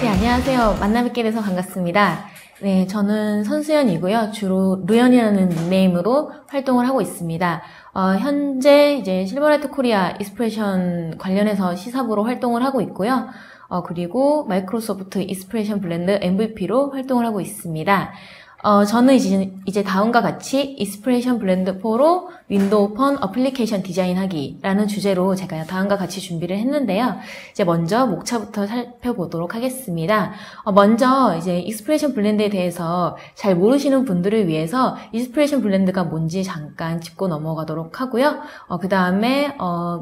네, 안녕하세요. 만나뵙게 돼서 반갑습니다. 네, 저는 선수연이고요. 주로 루연이라는 닉네임으로 활동을 하고 있습니다. 현재 이제 실버라이트 코리아 익스프레션 관련해서 시사부로 활동을 하고 있고요. 그리고 마이크로소프트 익스프레션 블렌드 MVP로 활동을 하고 있습니다. 저는 이제 다음과 같이 익스프레션 블렌드 4로 윈도우 폰 어플리케이션 디자인하기라는 주제로 제가 다음과 같이 준비를 했는데요. 이제 먼저 목차부터 살펴보도록 하겠습니다. 먼저 이제 익스프레션 블렌드에 대해서 잘 모르시는 분들을 위해서 익스프레션 블렌드가 뭔지 잠깐 짚고 넘어가도록 하고요. 그 다음에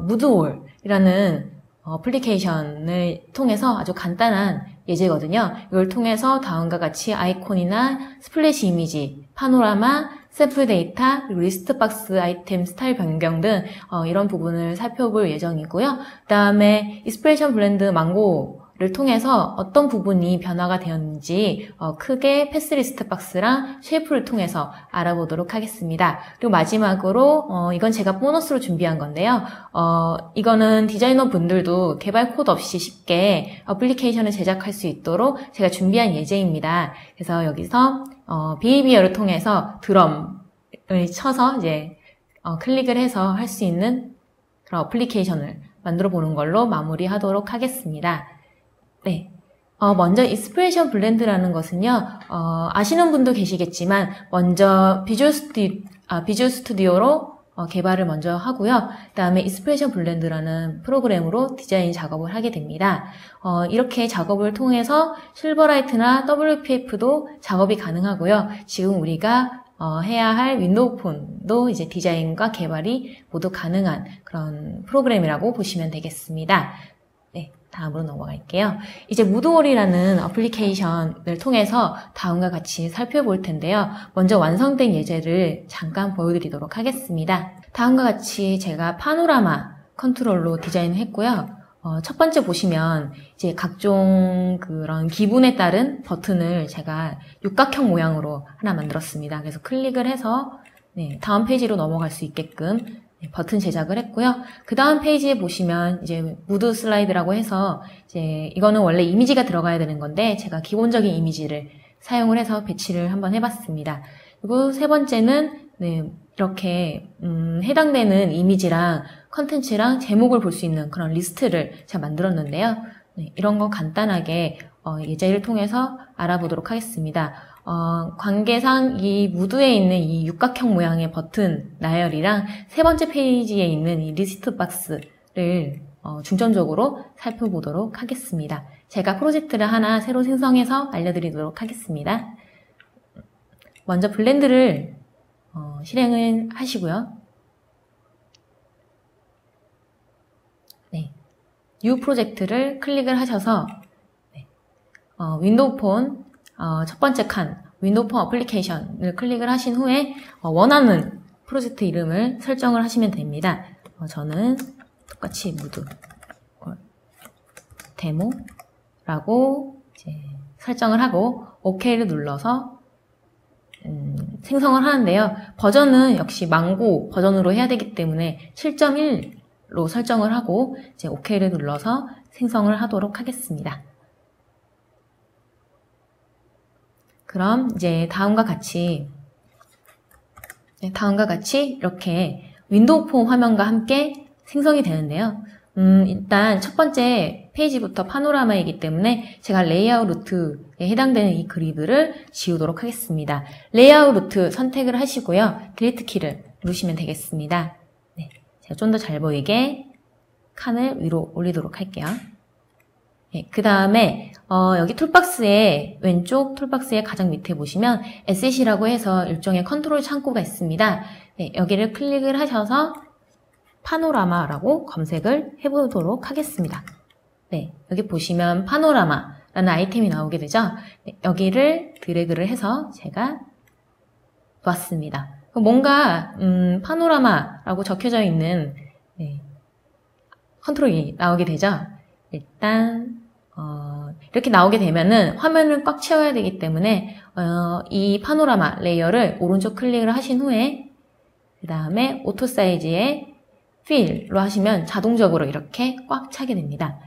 무드홀이라는 어플리케이션을 통해서 아주 간단한 예제거든요. 이걸 통해서 다음과 같이 아이콘이나 스플래시 이미지, 파노라마, 샘플 데이터, 리스트 박스 아이템 스타일 변경 등 이런 부분을 살펴볼 예정이고요. 그 다음에 익스프레션 블렌드 망고를 통해서 어떤 부분이 변화가 되었는지 크게 패스 리스트 박스랑 쉐이프를 통해서 알아보도록 하겠습니다. 그리고 마지막으로 이건 제가 보너스로 준비한 건데요. 이거는 디자이너 분들도 개발 코드 없이 쉽게 어플리케이션을 제작할 수 있도록 제가 준비한 예제입니다. 그래서 여기서 비헤이비어를 통해서 드럼을 쳐서 이제 클릭을 해서 할 수 있는 그런 어플리케이션을 만들어 보는 걸로 마무리하도록 하겠습니다. 네. 먼저 익스프레션 블렌드라는 것은요, 아시는 분도 계시겠지만, 먼저 비주얼 스튜디오로 개발을 먼저 하고요. 그 다음에 익스프레션 블렌드라는 프로그램으로 디자인 작업을 하게 됩니다. 이렇게 작업을 통해서 실버라이트나 WPF도 작업이 가능하고요. 지금 우리가 해야 할 윈도우 폰도 이제 디자인과 개발이 모두 가능한 그런 프로그램이라고 보시면 되겠습니다. 네, 다음으로 넘어갈게요. 이제 무드홀이라는 어플리케이션을 통해서 다음과 같이 살펴볼 텐데요. 먼저 완성된 예제를 잠깐 보여드리도록 하겠습니다. 다음과 같이 제가 파노라마 컨트롤로 디자인했고요. 첫 번째 보시면 이제 각종 그런 기분에 따른 버튼을 제가 육각형 모양으로 하나 만들었습니다. 그래서 클릭을 해서 다음 페이지로 넘어갈 수 있게끔 버튼 제작을 했고요. 그 다음 페이지에 보시면 이제 무드 슬라이드라고 해서 이제 이거는 원래 이미지가 들어가야 되는 건데 제가 기본적인 이미지를 사용을 해서 배치를 한번 해봤습니다. 그리고 세 번째는 이렇게 해당되는 이미지랑 컨텐츠랑 제목을 볼 수 있는 그런 리스트를 제가 만들었는데요. 이런 거 간단하게 예제를 통해서 알아보도록 하겠습니다. 관계상 이 무드에 있는 이 육각형 모양의 버튼 나열이랑 세 번째 페이지에 있는 이 리스트 박스를 중점적으로 살펴보도록 하겠습니다. 제가 프로젝트를 하나 새로 생성해서 알려드리도록 하겠습니다. 먼저 블렌드를 실행을 하시고요. 뉴 프로젝트를 클릭을 하셔서 윈도우 폰 첫 번째 칸 윈도우 폰 어플리케이션을 클릭을 하신 후에 원하는 프로젝트 이름을 설정을 하시면 됩니다. 저는 똑같이 무드 데모라고 이제 설정을 하고 OK를 눌러서 생성을 하는데요. 버전은 역시 망고 버전으로 해야 되기 때문에 7.1로 설정을 하고 이제 OK를 눌러서 생성을 하도록 하겠습니다. 그럼 이제 다음과 같이 이렇게 윈도우 폰 화면과 함께 생성이 되는데요. 일단 첫 번째 페이지부터 파노라마이기 때문에 제가 레이아웃 루트에 해당되는 이 그리드를 지우도록 하겠습니다. 레이아웃 루트 선택을 하시고요. 딜리트 키를 누르시면 되겠습니다. 제가 좀 더 잘 보이게 칸을 위로 올리도록 할게요. 그 다음에 여기 툴박스에 왼쪽 툴박스의 가장 밑에 보시면 에셋이라고 해서 일종의 컨트롤 창구가 있습니다. 여기를 클릭을 하셔서 파노라마라고 검색을 해보도록 하겠습니다. 여기 보시면 파노라마라는 아이템이 나오게 되죠. 여기를 드래그를 해서 제가 놨습니다. 뭔가 파노라마라고 적혀져 있는 컨트롤이 나오게 되죠. 일단 이렇게 나오게 되면은 화면을 꽉 채워야 되기 때문에 이 파노라마 레이어를 오른쪽 클릭을 하신 후에 그 다음에 오토 사이즈에 Fill로 하시면 자동적으로 이렇게 꽉 차게 됩니다.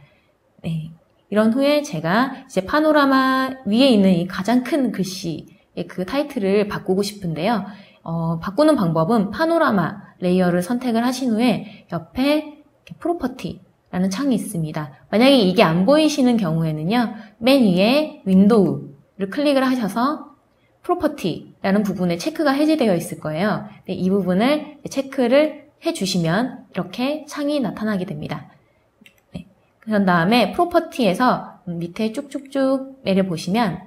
네. 이런 후에 제가 이제 파노라마 위에 있는 이 가장 큰 글씨의 그 타이틀을 바꾸고 싶은데요. 바꾸는 방법은 파노라마 레이어를 선택을 하신 후에 옆에 프로퍼티라는 창이 있습니다. 만약에 이게 안 보이시는 경우에는요. 맨 위에 윈도우를 클릭을 하셔서 프로퍼티라는 부분에 체크가 해제되어 있을 거예요. 네, 이 부분을 체크를 해주시면 이렇게 창이 나타나게 됩니다. 네, 그런 다음에 프로퍼티에서 밑에 쭉쭉쭉 내려보시면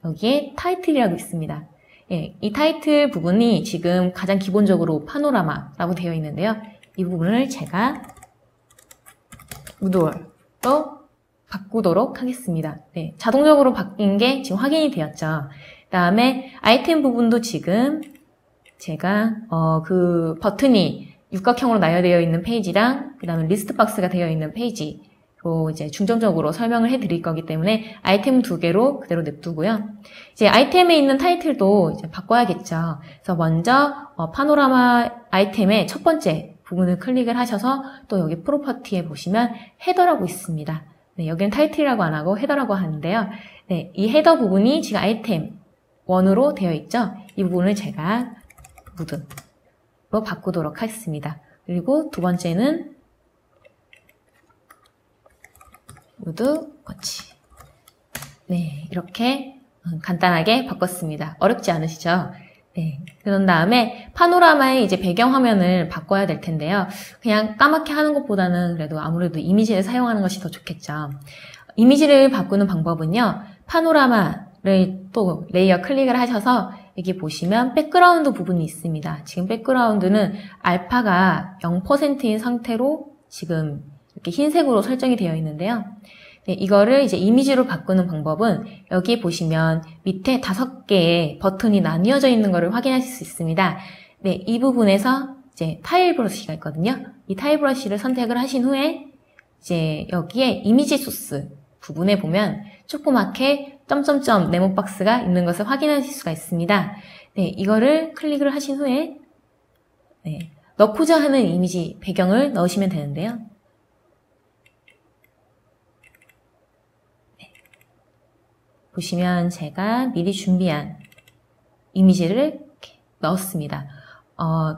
여기에 타이틀이라고 있습니다. 예, 이 타이틀 부분이 지금 가장 기본적으로 파노라마라고 되어 있는데요. 이 부분을 제가 우드월로 바꾸도록 하겠습니다. 네, 자동적으로 바뀐 게 지금 확인이 되었죠. 그 다음에 아이템 부분도 지금 제가 그 버튼이 육각형으로 나열되어 있는 페이지랑 그 다음에 리스트 박스가 되어 있는 페이지로 이제 중점적으로 설명을 해드릴 거기 때문에 아이템 2개로 그대로 냅두고요. 이제 아이템에 있는 타이틀도 이제 바꿔야겠죠. 그래서 먼저 파노라마 아이템의 첫 번째 부분을 클릭을 하셔서 또 여기 프로퍼티에 보시면 헤더라고 있습니다. 네, 여기는 타이틀이라고 안 하고 헤더라고 하는데요. 네, 이 헤더 부분이 지금 아이템 1으로 되어 있죠. 이 부분을 제가 무드로 바꾸도록 하겠습니다. 그리고 두 번째는 무드 거치. 네, 이렇게 간단하게 바꿨습니다. 어렵지 않으시죠? 네, 그런 다음에 파노라마의 이제 배경화면을 바꿔야 될 텐데요. 그냥 까맣게 하는 것보다는 그래도 아무래도 이미지를 사용하는 것이 더 좋겠죠. 이미지를 바꾸는 방법은요. 파노라마를 또 레이어 클릭을 하셔서 여기 보시면 백그라운드 부분이 있습니다. 지금 백그라운드는 알파가 0%인 상태로 지금 이렇게 흰색으로 설정이 되어 있는데요. 네, 이거를 이제 이미지로 바꾸는 방법은 여기 보시면 밑에 5개의 버튼이 나뉘어져 있는 것을 확인하실 수 있습니다. 네, 이 부분에서 이제 타일 브러쉬가 있거든요. 이 타일 브러쉬를 선택을 하신 후에 이제 여기에 이미지 소스 부분에 보면 조그맣게 점점점 네모 박스가 있는 것을 확인하실 수가 있습니다. 네, 이거를 클릭을 하신 후에 네, 넣고자 하는 이미지 배경을 넣으시면 되는데요. 보시면 제가 미리 준비한 이미지를 이렇게 넣었습니다.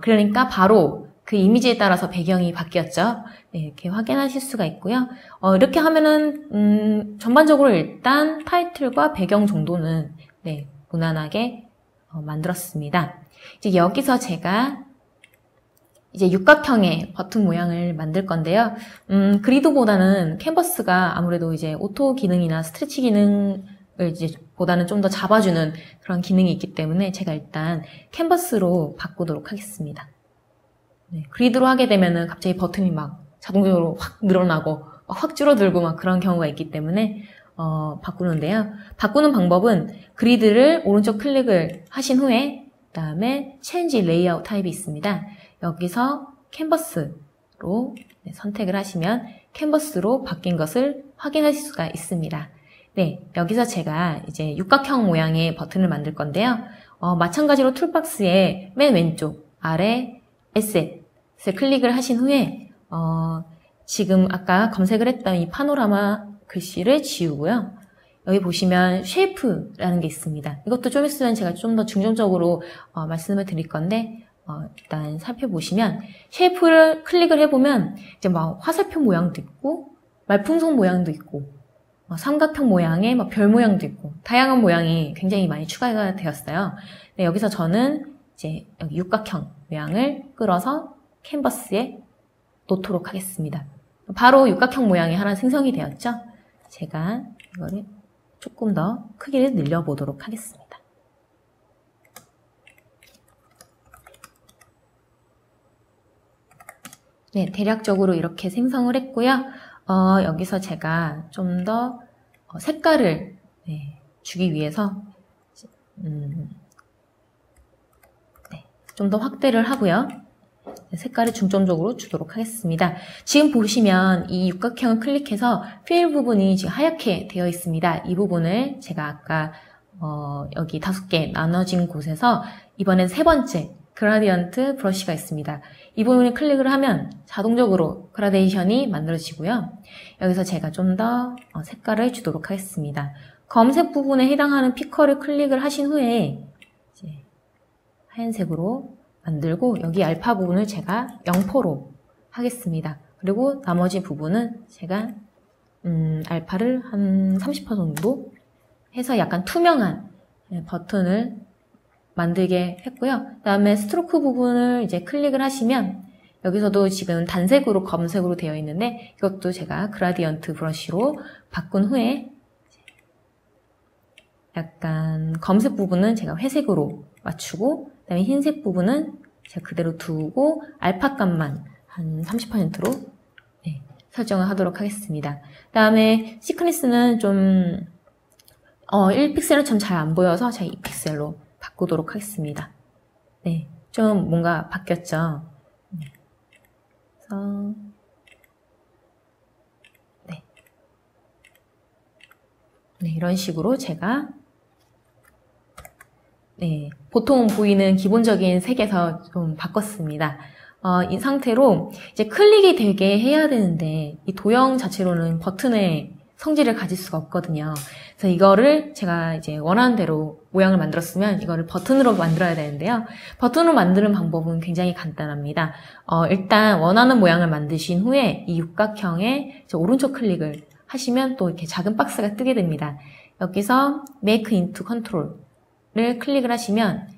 그러니까 바로 그 이미지에 따라서 배경이 바뀌었죠. 네, 이렇게 확인하실 수가 있고요. 이렇게 하면은 전반적으로 일단 타이틀과 배경 정도는 네, 무난하게 만들었습니다. 이제 여기서 제가 이제 육각형의 버튼 모양을 만들 건데요. 그리드보다는 캔버스가 아무래도 이제 오토 기능이나 스트레치 기능 이제 보다는 좀 더 잡아주는 그런 기능이 있기 때문에 제가 일단 캔버스로 바꾸도록 하겠습니다. 네, 그리드로 하게 되면은 갑자기 버튼이 막 자동적으로 확 늘어나고 확 줄어들고 막 그런 경우가 있기 때문에 바꾸는데요. 바꾸는 방법은 그리드를 오른쪽 클릭을 하신 후에 그다음에 체인지 레이아웃 타입이 있습니다. 여기서 캔버스로 선택을 하시면 캔버스로 바뀐 것을 확인하실 수가 있습니다. 네, 여기서 제가 이제 육각형 모양의 버튼을 만들 건데요. 마찬가지로 툴박스의 맨 왼쪽 아래 에셋을 클릭을 하신 후에 지금 아까 검색을 했던 이 파노라마 글씨를 지우고요. 여기 보시면 쉐이프라는 게 있습니다. 이것도 좀 있으면 제가 좀 더 중점적으로 말씀을 드릴 건데 일단 살펴보시면 쉐이프를 클릭을 해보면 이제 막 화살표 모양도 있고 말풍선 모양도 있고 삼각형 모양의 별 모양도 있고 다양한 모양이 굉장히 많이 추가가 되었어요. 네, 여기서 저는 이제 여기 육각형 모양을 끌어서 캔버스에 놓도록 하겠습니다. 바로 육각형 모양이 하나 생성이 되었죠. 제가 이거를 조금 더 크기를 늘려보도록 하겠습니다. 네, 대략적으로 이렇게 생성을 했고요. 여기서 제가 좀 더 색깔을 주기 위해서 좀 더 확대를 하고요. 색깔을 중점적으로 주도록 하겠습니다. 지금 보시면 이 육각형을 클릭해서 필 부분이 지금 하얗게 되어 있습니다. 이 부분을 제가 아까 여기 5개 나눠진 곳에서 이번엔 세 번째 그라디언트 브러쉬가 있습니다. 이 부분을 클릭을 하면 자동적으로 그라데이션이 만들어지고요. 여기서 제가 좀 더 색깔을 주도록 하겠습니다. 검은색 부분에 해당하는 피커를 클릭을 하신 후에 이제 하얀색으로 만들고 여기 알파 부분을 제가 0%로 하겠습니다. 그리고 나머지 부분은 제가 알파를 한 30% 정도 해서 약간 투명한 버튼을 만들게 했고요. 그 다음에 스트로크 부분을 이제 클릭을 하시면 여기서도 지금 단색으로 검은색으로 되어 있는데 이것도 제가 그라디언트 브러쉬로 바꾼 후에 약간 검은색 부분은 제가 회색으로 맞추고 그다음에 흰색 부분은 제가 그대로 두고 알파 값만 한 30%로 설정을 하도록 하겠습니다. 그 다음에 시크니스는 좀 1픽셀은 좀 잘 안 보여서 제가 2픽셀로 바꾸도록 하겠습니다. 네, 좀 뭔가 바뀌었죠. 그래서 네, 이런 식으로 제가 보통 보이는 기본적인 색에서 좀 바꿨습니다. 이 상태로 이제 클릭이 되게 해야 되는데 이 도형 자체로는 버튼의 성질을 가질 수가 없거든요. 그래서 이거를 제가 이제 원하는 대로 모양을 만들었으면 이거를 버튼으로 만들어야 되는데요. 버튼으로 만드는 방법은 굉장히 간단합니다. 일단 원하는 모양을 만드신 후에 이 육각형의 오른쪽 클릭을 하시면 또 이렇게 작은 박스가 뜨게 됩니다. 여기서 Make into Control을 클릭을 하시면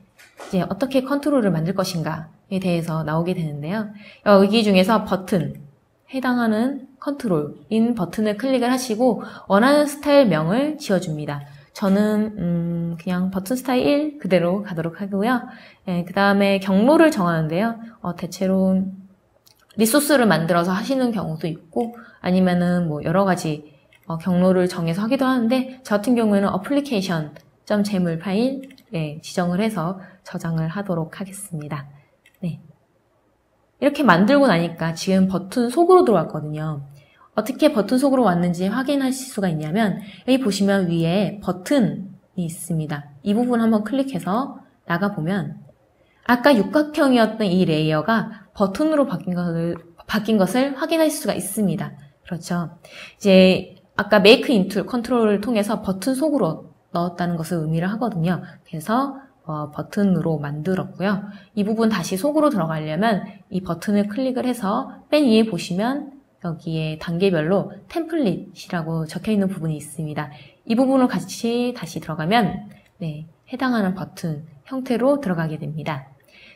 이제 어떻게 컨트롤을 만들 것인가에 대해서 나오게 되는데요. 여기 중에서 버튼, 해당하는 컨트롤인 버튼을 클릭을 하시고 원하는 스타일명을 지어줍니다. 저는 그냥 버튼 스타일 1 그대로 가도록 하고요. 그 다음에 경로를 정하는데요. 대체로 리소스를 만들어서 하시는 경우도 있고 아니면은 뭐 여러 가지 경로를 정해서 하기도 하는데 저 같은 경우에는 application.jmol 파일 지정을 해서 저장을 하도록 하겠습니다. 네. 이렇게 만들고 나니까 지금 버튼 속으로 들어왔거든요. 어떻게 버튼 속으로 왔는지 확인하실 수가 있냐면 여기 보시면 위에 버튼이 있습니다. 이 부분 한번 클릭해서 나가보면 아까 육각형이었던 이 레이어가 버튼으로 바뀐 것을 확인할 수가 있습니다. 그렇죠. 이제 아까 Make into Control을 통해서 버튼 속으로 넣었다는 것을 의미를 하거든요. 그래서 버튼으로 만들었고요. 이 부분 다시 속으로 들어가려면 이 버튼을 클릭을 해서 맨 위에 보시면 여기에 단계별로 템플릿이라고 적혀있는 부분이 있습니다. 이 부분을 같이 다시 들어가면 해당하는 버튼 형태로 들어가게 됩니다.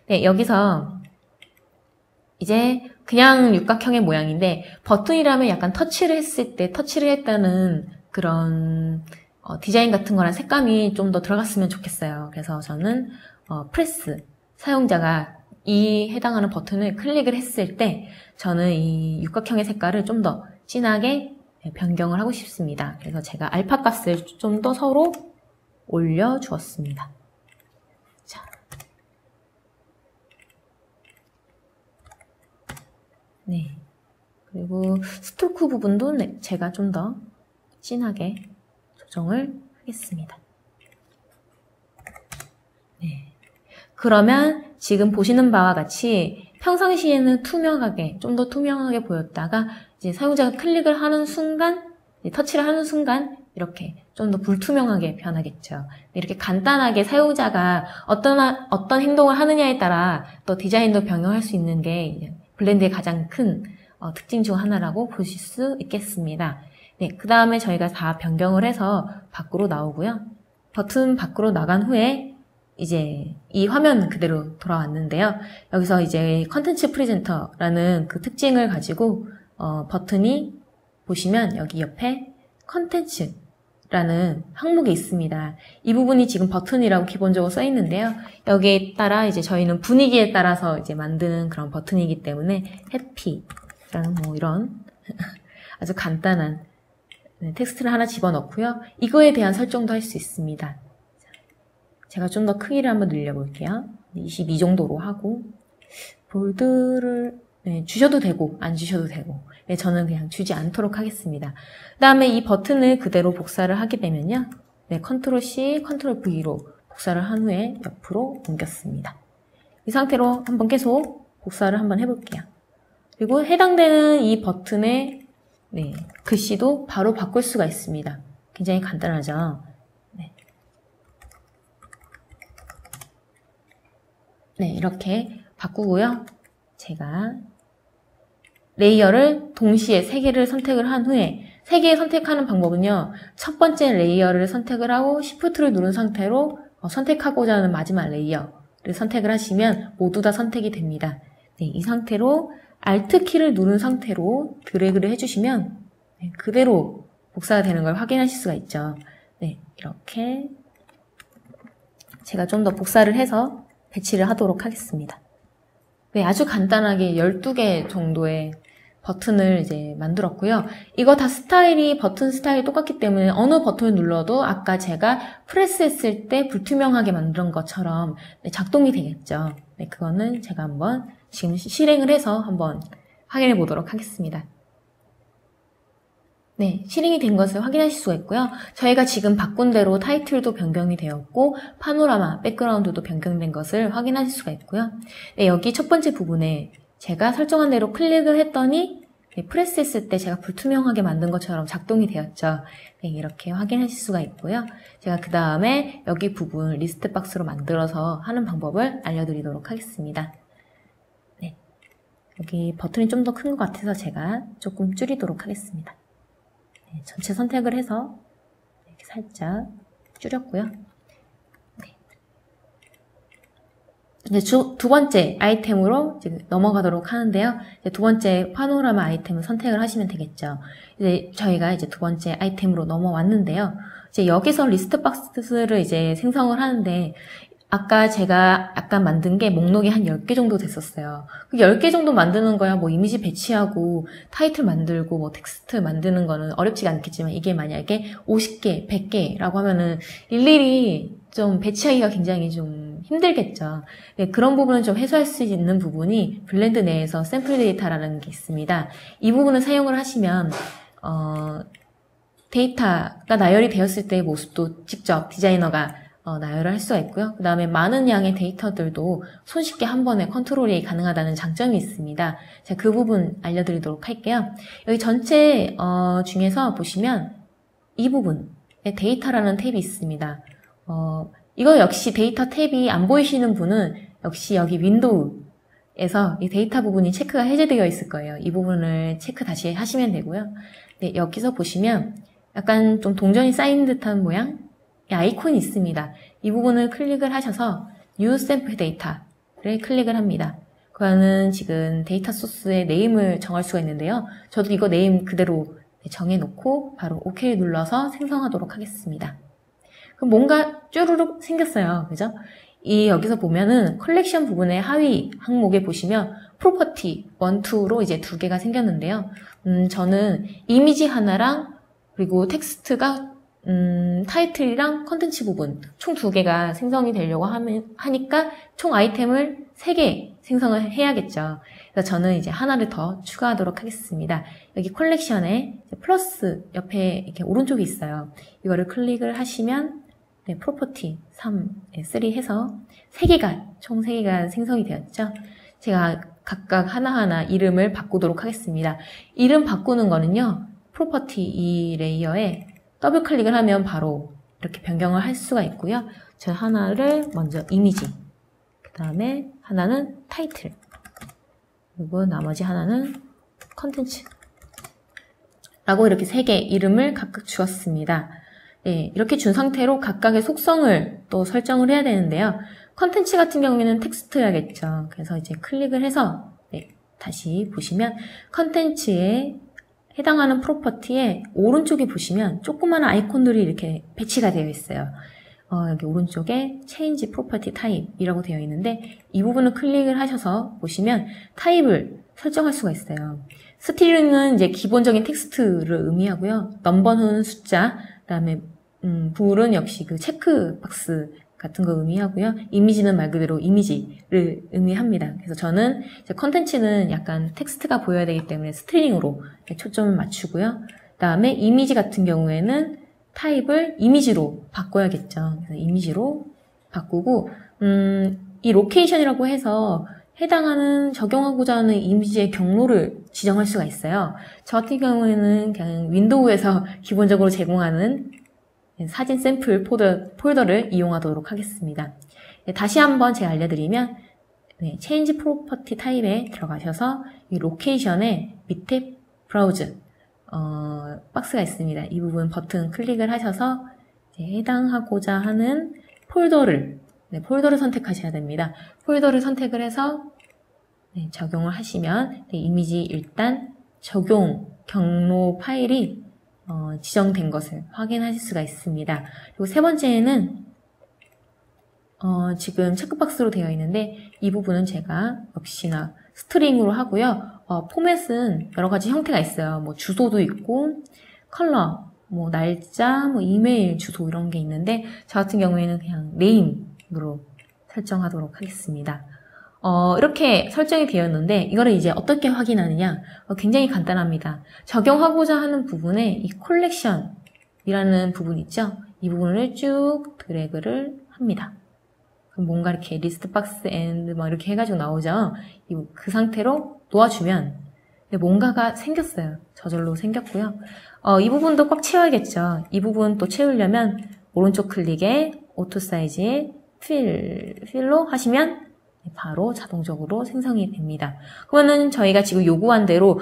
네, 여기서 이제 그냥 육각형의 모양인데 버튼이라면 약간 터치를 했을 때 터치를 했다는 그런 디자인 같은 거랑 색감이 좀 더 들어갔으면 좋겠어요. 그래서 저는 프레스 사용자가 이 해당하는 버튼을 클릭을 했을 때 저는 이 육각형의 색깔을 좀 더 진하게 변경을 하고 싶습니다. 그래서 제가 알파 값을 좀 더 서로 올려주었습니다. 자. 네. 그리고 스트로크 부분도 제가 좀 더 진하게 조정을 하겠습니다. 네. 그러면 지금 보시는 바와 같이 평상시에는 투명하게, 좀 더 투명하게 보였다가 이제 사용자가 클릭을 하는 순간, 터치를 하는 순간 이렇게 좀 더 불투명하게 변하겠죠. 이렇게 간단하게 사용자가 어떤 행동을 하느냐에 따라 또 디자인도 변경할 수 있는 게 블렌드의 가장 큰 특징 중 하나라고 보실 수 있겠습니다. 네, 그 다음에 저희가 다 변경을 해서 밖으로 나오고요. 버튼 밖으로 나간 후에 이제 이 화면 그대로 돌아왔는데요. 여기서 이제 컨텐츠 프레젠터라는 그 특징을 가지고 버튼이 보시면 여기 옆에 컨텐츠라는 항목이 있습니다. 이 부분이 지금 버튼이라고 기본적으로 써 있는데요. 여기에 따라 이제 저희는 분위기에 따라서 이제 만드는 그런 버튼이기 때문에 해피라는 뭐 이런 아주 간단한 텍스트를 하나 집어넣고요. 이거에 대한 설정도 할 수 있습니다. 제가 좀 더 크기를 한번 늘려볼게요. 22 정도로 하고 볼드를 주셔도 되고 안 주셔도 되고 저는 그냥 주지 않도록 하겠습니다. 그 다음에 이 버튼을 그대로 복사를 하게 되면요. 컨트롤 C, 컨트롤 V로 복사를 한 후에 옆으로 옮겼습니다. 이 상태로 한번 계속 복사를 한번 해볼게요. 그리고 해당되는 이 버튼의 글씨도 바로 바꿀 수가 있습니다. 굉장히 간단하죠. 이렇게 바꾸고요. 제가 레이어를 동시에 3개를 선택을 한 후에 3개 선택하는 방법은요. 첫 번째 레이어를 선택을 하고 Shift를 누른 상태로 선택하고자 하는 마지막 레이어를 선택을 하시면 모두 다 선택이 됩니다. 이 상태로 Alt키를 누른 상태로 드래그를 해주시면 그대로 복사가 되는 걸 확인하실 수가 있죠. 이렇게 제가 좀 더 복사를 해서 배치를 하도록 하겠습니다. 아주 간단하게 12개 정도의 버튼을 이제 만들었고요. 이거 다 스타일이 버튼 스타일이 똑같기 때문에 어느 버튼을 눌러도 아까 제가 프레스했을 때 불투명하게 만든 것처럼 작동이 되겠죠. 그거는 제가 한번 지금 실행을 해서 한번 확인해 보도록 하겠습니다. 실행이 된 것을 확인하실 수가 있고요. 저희가 지금 바꾼 대로 타이틀도 변경이 되었고 파노라마, 백그라운드도 변경된 것을 확인하실 수가 있고요. 여기 첫 번째 부분에 제가 설정한 대로 클릭을 했더니 프레스했을 때 제가 불투명하게 만든 것처럼 작동이 되었죠. 이렇게 확인하실 수가 있고요. 제가 그 다음에 여기 부분 리스트 박스로 만들어서 하는 방법을 알려드리도록 하겠습니다. 여기 버튼이 좀 더 큰 것 같아서 제가 조금 줄이도록 하겠습니다. 전체 선택을 해서 이렇게 살짝 줄였고요. 이제 두 번째 아이템으로 이제 넘어가도록 하는데요. 이제 두 번째 파노라마 아이템을 선택을 하시면 되겠죠. 이제 저희가 이제 두 번째 아이템으로 넘어왔는데요. 이제 여기서 리스트 박스를 이제 생성을 하는데 아까 제가 약간 만든 게 목록이 한 10개 정도 됐었어요. 그 10개 정도 만드는 거야 뭐 이미지 배치하고 타이틀 만들고 뭐 텍스트 만드는 거는 어렵지가 않겠지만 이게 만약에 50개, 100개라고 하면은 일일이 좀 배치하기가 굉장히 좀 힘들겠죠. 그런 부분은 좀 해소할 수 있는 부분이 블렌드 내에서 샘플 데이터라는 게 있습니다. 이 부분을 사용을 하시면 데이터가 나열이 되었을 때의 모습도 직접 디자이너가 나열을 할 수가 있고요. 그 다음에 많은 양의 데이터들도 손쉽게 한 번에 컨트롤이 가능하다는 장점이 있습니다. 제가 그 부분 알려드리도록 할게요. 여기 전체 중에서 보시면 이 부분에 데이터라는 탭이 있습니다. 이거 역시 데이터 탭이 안 보이시는 분은 역시 여기 윈도우에서 이 데이터 부분이 체크가 해제되어 있을 거예요. 이 부분을 체크 다시 하시면 되고요. 여기서 보시면 약간 좀 동전이 쌓인 듯한 모양 아이콘이 있습니다. 이 부분을 클릭을 하셔서 New Sample Data를 클릭을 합니다. 그거는 지금 데이터 소스의 네임을 정할 수가 있는데요. 저도 이거 네임 그대로 정해놓고 바로 OK를 눌러서 생성하도록 하겠습니다. 그럼 뭔가 쭈루룩 생겼어요. 그죠? 여기서 보면은 컬렉션 부분의 하위 항목에 보시면 프로퍼티 1, 2로 이제 2개가 생겼는데요. 저는 이미지 하나랑 그리고 텍스트가 타이틀이랑 컨텐츠 부분 총 2개가 생성이 되려고 하니까 총 아이템을 3개 생성을 해야겠죠. 그래서 저는 이제 하나를 더 추가하도록 하겠습니다. 여기 컬렉션에 플러스 옆에 이렇게 오른쪽에 있어요. 이거를 클릭을 하시면 프로퍼티 3 해서 3개가 총 3개가 생성이 되었죠. 제가 각각 하나하나 이름을 바꾸도록 하겠습니다. 이름 바꾸는 거는요. 프로퍼티 이 레이어에 더블 클릭을 하면 바로 이렇게 변경을 할 수가 있고요. 저 하나를 먼저 이미지, 그 다음에 하나는 타이틀, 그리고 나머지 하나는 컨텐츠 라고 이렇게 3개 이름을 각각 주었습니다. 이렇게 준 상태로 각각의 속성을 또 설정을 해야 되는데요. 컨텐츠 같은 경우에는 텍스트여야겠죠. 그래서 이제 클릭을 해서 다시 보시면 컨텐츠에 해당하는 프로퍼티에 오른쪽에 보시면 조그마한 아이콘들이 이렇게 배치가 되어 있어요. 여기 오른쪽에 Change Property Type이라고 되어 있는데 이 부분을 클릭을 하셔서 보시면 타입을 설정할 수가 있어요. 스트링은 이제 기본적인 텍스트를 의미하고요. 넘버는 숫자, 그다음에 불은 역시 그 체크 박스 같은 거 의미하고요. 이미지는 말 그대로 이미지를 의미합니다. 그래서 저는 컨텐츠는 약간 텍스트가 보여야 되기 때문에 스트링으로 초점을 맞추고요. 그 다음에 이미지 같은 경우에는 타입을 이미지로 바꿔야겠죠. 그래서 이미지로 바꾸고 이 로케이션이라고 해서 해당하는 적용하고자 하는 이미지의 경로를 지정할 수가 있어요. 저 같은 경우에는 그냥 윈도우에서 기본적으로 제공하는 사진 샘플 폴더를 이용하도록 하겠습니다. 다시 한번 제가 알려드리면 Change Property 타입에 들어가셔서 이 로케이션의 밑에 브라우즈 박스가 있습니다. 이 부분 버튼 클릭을 하셔서 해당하고자 하는 폴더를 선택하셔야 됩니다. 폴더를 선택을 해서 적용을 하시면 이미지 일단 적용 경로 파일이 지정된 것을 확인하실 수가 있습니다. 그리고 세 번째는 지금 체크박스로 되어 있는데 이 부분은 제가 역시나 스트링으로 하고요. 포맷은 여러 가지 형태가 있어요. 뭐 주소도 있고 컬러, 뭐 날짜, 뭐 이메일 주소 이런 게 있는데 저 같은 경우에는 그냥 네임으로 설정하도록 하겠습니다. 이렇게 설정이 되었는데 이거를 이제 어떻게 확인하느냐? 굉장히 간단합니다. 적용하고자 하는 부분에 이 콜렉션이라는 부분 있죠? 이 부분을 쭉 드래그를 합니다. 그럼 뭔가 이렇게 리스트 박스 앤드 막 이렇게 해가지고 나오죠? 그 상태로 놓아주면 뭔가가 생겼어요. 저절로 생겼고요. 이 부분도 꽉 채워야겠죠. 이 부분 또 채우려면 오른쪽 클릭에 오토 사이즈에 필로 하시면 바로 자동적으로 생성이 됩니다. 그러면은 저희가 지금 요구한 대로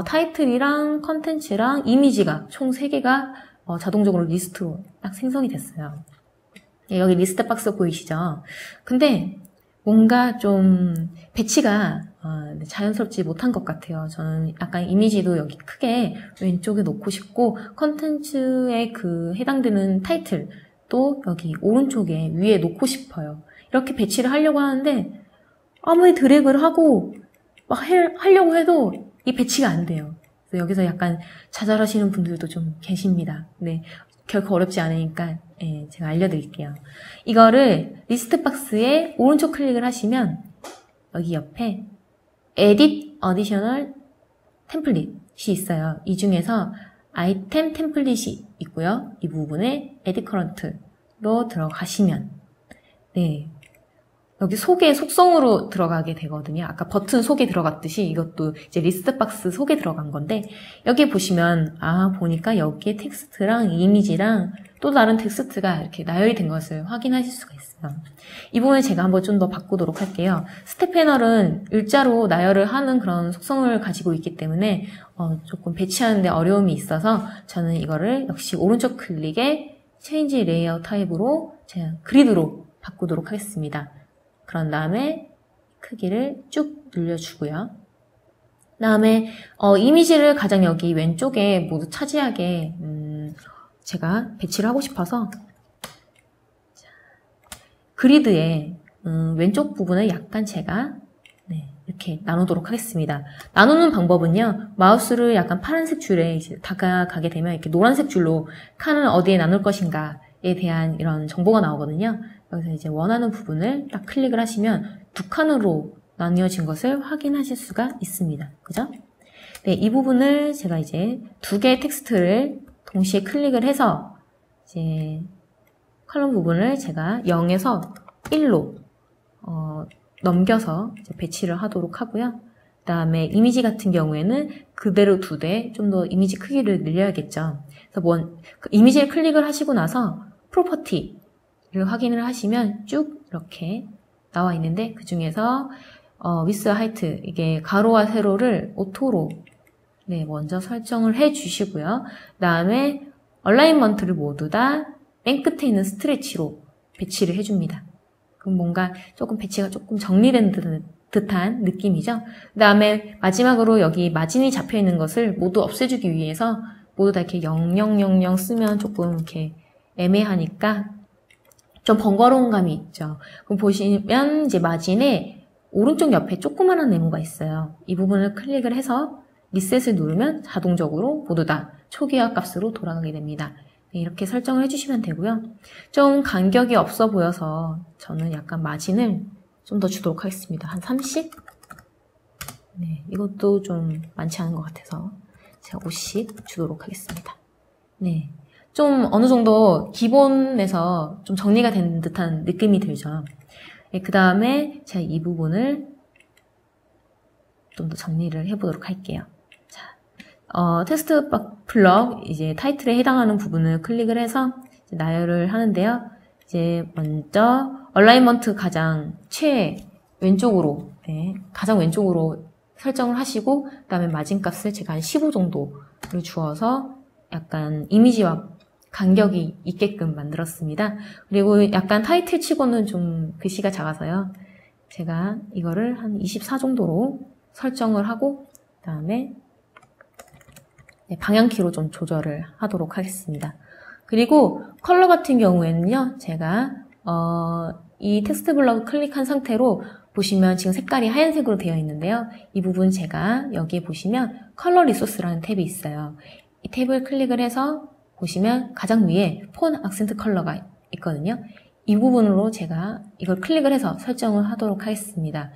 타이틀이랑 컨텐츠랑 이미지가 총 3개가 자동적으로 리스트로 딱 생성이 됐어요. 여기 리스트 박스 보이시죠? 근데 뭔가 좀 배치가 자연스럽지 못한 것 같아요. 저는 약간 이미지도 여기 크게 왼쪽에 놓고 싶고 컨텐츠에 그 해당되는 타이틀도 여기 오른쪽에 위에 놓고 싶어요. 이렇게 배치를 하려고 하는데 아무리 드래그를 하고 막 하려고 해도 이 배치가 안 돼요. 그래서 여기서 약간 좌절하시는 분들도 좀 계십니다. 네, 결코 어렵지 않으니까 제가 알려드릴게요. 이거를 리스트 박스에 오른쪽 클릭을 하시면 여기 옆에 Edit Additional Template이 있어요. 이 중에서 아이템 템플릿이 있고요. 이 부분에 Edit Current로 들어가시면 여기 속에 속성으로 들어가게 되거든요. 아까 버튼 속에 들어갔듯이 이것도 이제 리스트 박스 속에 들어간 건데 여기 보시면 보니까 여기에 텍스트랑 이미지랑 또 다른 텍스트가 이렇게 나열이 된 것을 확인하실 수가 있어요. 이 부분을 제가 한번 좀 더 바꾸도록 할게요. 스텝 패널은 일자로 나열을 하는 그런 속성을 가지고 있기 때문에 조금 배치하는데 어려움이 있어서 저는 이거를 역시 오른쪽 클릭에 Change Layout 타입으로 제가 그리드로 바꾸도록 하겠습니다. 그런 다음에 크기를 쭉 늘려주고요. 다음에 이미지를 가장 여기 왼쪽에 모두 차지하게 제가 배치를 하고 싶어서 그리드의 왼쪽 부분을 약간 제가 이렇게 나누도록 하겠습니다. 나누는 방법은요, 마우스를 약간 파란색 줄에 이제 다가가게 되면 이렇게 노란색 줄로 칸을 어디에 나눌 것인가에 대한 이런 정보가 나오거든요. 여기서 이제 원하는 부분을 딱 클릭을 하시면 두 칸으로 나뉘어진 것을 확인하실 수가 있습니다. 그죠? 네, 이 부분을 제가 이제 두 개의 텍스트를 동시에 클릭을 해서 이제 컬럼 부분을 제가 0에서 1로 넘겨서 이제 배치를 하도록 하고요. 그 다음에 이미지 같은 경우에는 그대로 두되 좀 더 이미지 크기를 늘려야겠죠. 그래서 이미지를 클릭을 하시고 나서 프로퍼티를 확인을 하시면 쭉 이렇게 나와 있는데 그 중에서 width, height 이게 가로와 세로를 오토로 먼저 설정을 해 주시고요. 그 다음에 얼라인먼트를 모두 다 맨 끝에 있는 스트레치로 배치를 해줍니다. 그럼 뭔가 조금 배치가 조금 정리된 듯한 느낌이죠. 그 다음에 마지막으로 여기 마진이 잡혀 있는 것을 모두 없애주기 위해서 모두 다 이렇게 0000 쓰면 조금 이렇게 애매하니까 좀 번거로운 감이 있죠. 그럼 보시면 이제 마진에 오른쪽 옆에 조그마한 네모가 있어요. 이 부분을 클릭을 해서 리셋을 누르면 자동적으로 모두 다 초기화 값으로 돌아가게 됩니다. 네, 이렇게 설정을 해주시면 되고요. 좀 간격이 없어 보여서 저는 약간 마진을 좀 더 주도록 하겠습니다. 한 30? 네, 이것도 좀 많지 않은 것 같아서 제가 50 주도록 하겠습니다. 네, 좀 어느 정도 기본에서 좀 정리가 된 듯한 느낌이 들죠. 네, 그 다음에 제가 이 부분을 좀 더 정리를 해보도록 할게요. 자, 텍스트 블럭 이제 타이틀에 해당하는 부분을 클릭을 해서 이제 나열을 하는데요. 이제 먼저 얼라이먼트 가장 왼쪽으로, 네, 가장 왼쪽으로 설정을 하시고, 그 다음에 마진값을 제가 한 15 정도를 주어서 약간 이미지와 간격이 있게끔 만들었습니다. 그리고 약간 타이틀 치고는 좀 글씨가 작아서요. 제가 이거를 한 24 정도로 설정을 하고, 그 다음에 방향키로 좀 조절을 하도록 하겠습니다. 그리고 컬러 같은 경우에는요, 제가 이 텍스트 블럭을 클릭한 상태로 보시면 지금 색깔이 하얀색으로 되어 있는데요. 이 부분 제가 여기에 보시면 컬러 리소스라는 탭이 있어요. 이 탭을 클릭을 해서 보시면 가장 위에 폰 악센트 컬러가 있거든요. 이 부분으로 제가 이걸 클릭을 해서 설정을 하도록 하겠습니다.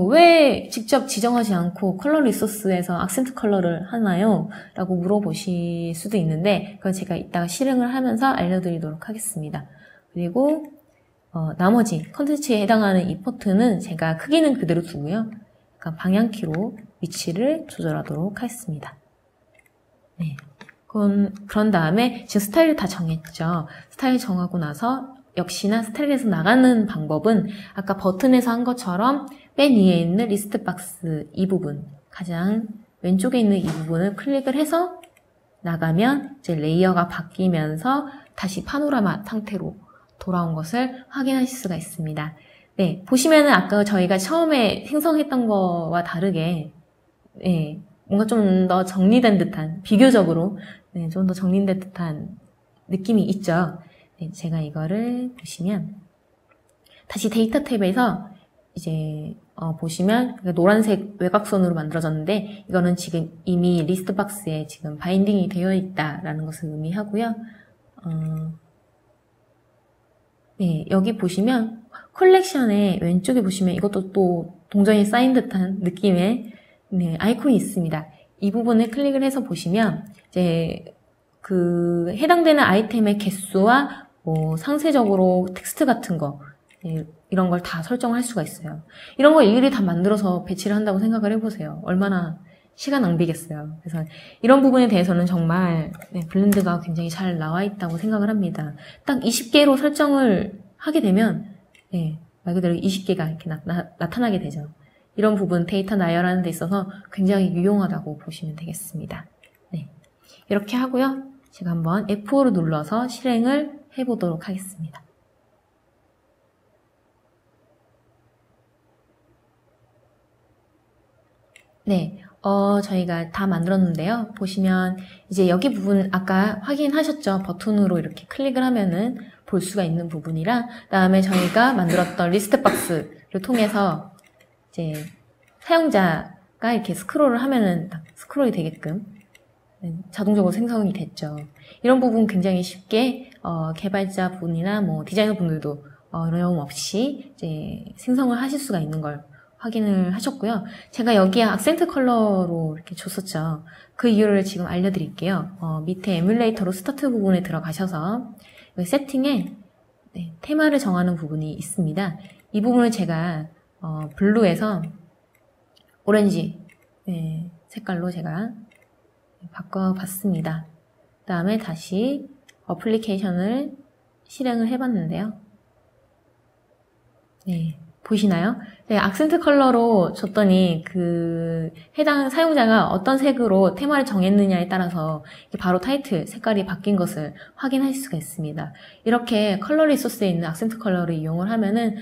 왜 직접 지정하지 않고 컬러 리소스에서 악센트 컬러를 하나요? 라고 물어보실 수도 있는데 그건 제가 이따가 실행을 하면서 알려드리도록 하겠습니다. 그리고 나머지 컨텐츠에 해당하는 이 포트는 제가 크기는 그대로 두고요. 약간 방향키로 위치를 조절하도록 하겠습니다. 네. 그런 다음에 지금 스타일을 다 정했죠. 스타일 정하고 나서 역시나 스타일에서 나가는 방법은 아까 버튼에서 한 것처럼 맨 위에 있는 리스트 박스 이 부분, 가장 왼쪽에 있는 이 부분을 클릭을 해서 나가면 이제 레이어가 바뀌면서 다시 파노라마 상태로 돌아온 것을 확인하실 수가 있습니다. 네, 보시면은 아까 저희가 처음에 생성했던 거와 다르게 네, 뭔가 좀 더 정리된 듯한, 비교적으로 네, 좀 더 정리된 듯한 느낌이 있죠. 네, 제가 이거를 보시면 다시 데이터 탭에서 이제 보시면 노란색 외곽선으로 만들어졌는데 이거는 지금 이미 리스트 박스에 지금 바인딩이 되어 있다라는 것을 의미하고요. 네, 여기 보시면 컬렉션의 왼쪽에 보시면 이것도 또 동전이 쌓인 듯한 느낌의 네, 아이콘이 있습니다. 이 부분을 클릭을 해서 보시면 이제 그 해당되는 아이템의 개수와 뭐 상세적으로 텍스트 같은 거 네, 이런 걸 다 설정할 수가 있어요. 이런 걸 일일이 다 만들어서 배치를 한다고 생각을 해보세요. 얼마나 시간 낭비겠어요. 그래서 이런 부분에 대해서는 정말 네, 블렌드가 굉장히 잘 나와 있다고 생각을 합니다. 딱 20개로 설정을 하게 되면 네, 말 그대로 20개가 이렇게 나타나게 되죠. 이런 부분 데이터 나열하는 데 있어서 굉장히 유용하다고 보시면 되겠습니다. 네, 이렇게 하고요. 제가 한번 F5를 눌러서 실행을 해보도록 하겠습니다. 네, 저희가 다 만들었는데요. 보시면 이제 여기 부분 아까 확인하셨죠? 버튼으로 이렇게 클릭을 하면은 볼 수가 있는 부분이랑 그다음에 저희가 만들었던 리스트 박스를 통해서 이제 사용자가 이렇게 스크롤을 하면은 딱 스크롤이 되게끔 자동적으로 생성이 됐죠. 이런 부분 굉장히 쉽게 개발자 분이나 뭐 디자이너 분들도 어려움 없이 이제 생성을 하실 수가 있는 걸 확인을 하셨고요. 제가 여기에 악센트 컬러로 이렇게 줬었죠. 그 이유를 지금 알려드릴게요. 밑에 에뮬레이터로 스타트 부분에 들어가셔서 여기 세팅에 네, 테마를 정하는 부분이 있습니다. 이 부분을 제가 블루에서 오렌지 네, 색깔로 제가 바꿔봤습니다. 그 다음에 다시 어플리케이션을 실행을 해봤는데요. 네, 보이시나요? 네, 악센트 컬러로 줬더니 그 해당 사용자가 어떤 색으로 테마를 정했느냐에 따라서 바로 타이틀 색깔이 바뀐 것을 확인할 수가 있습니다. 이렇게 컬러 리소스에 있는 악센트 컬러를 이용을 하면은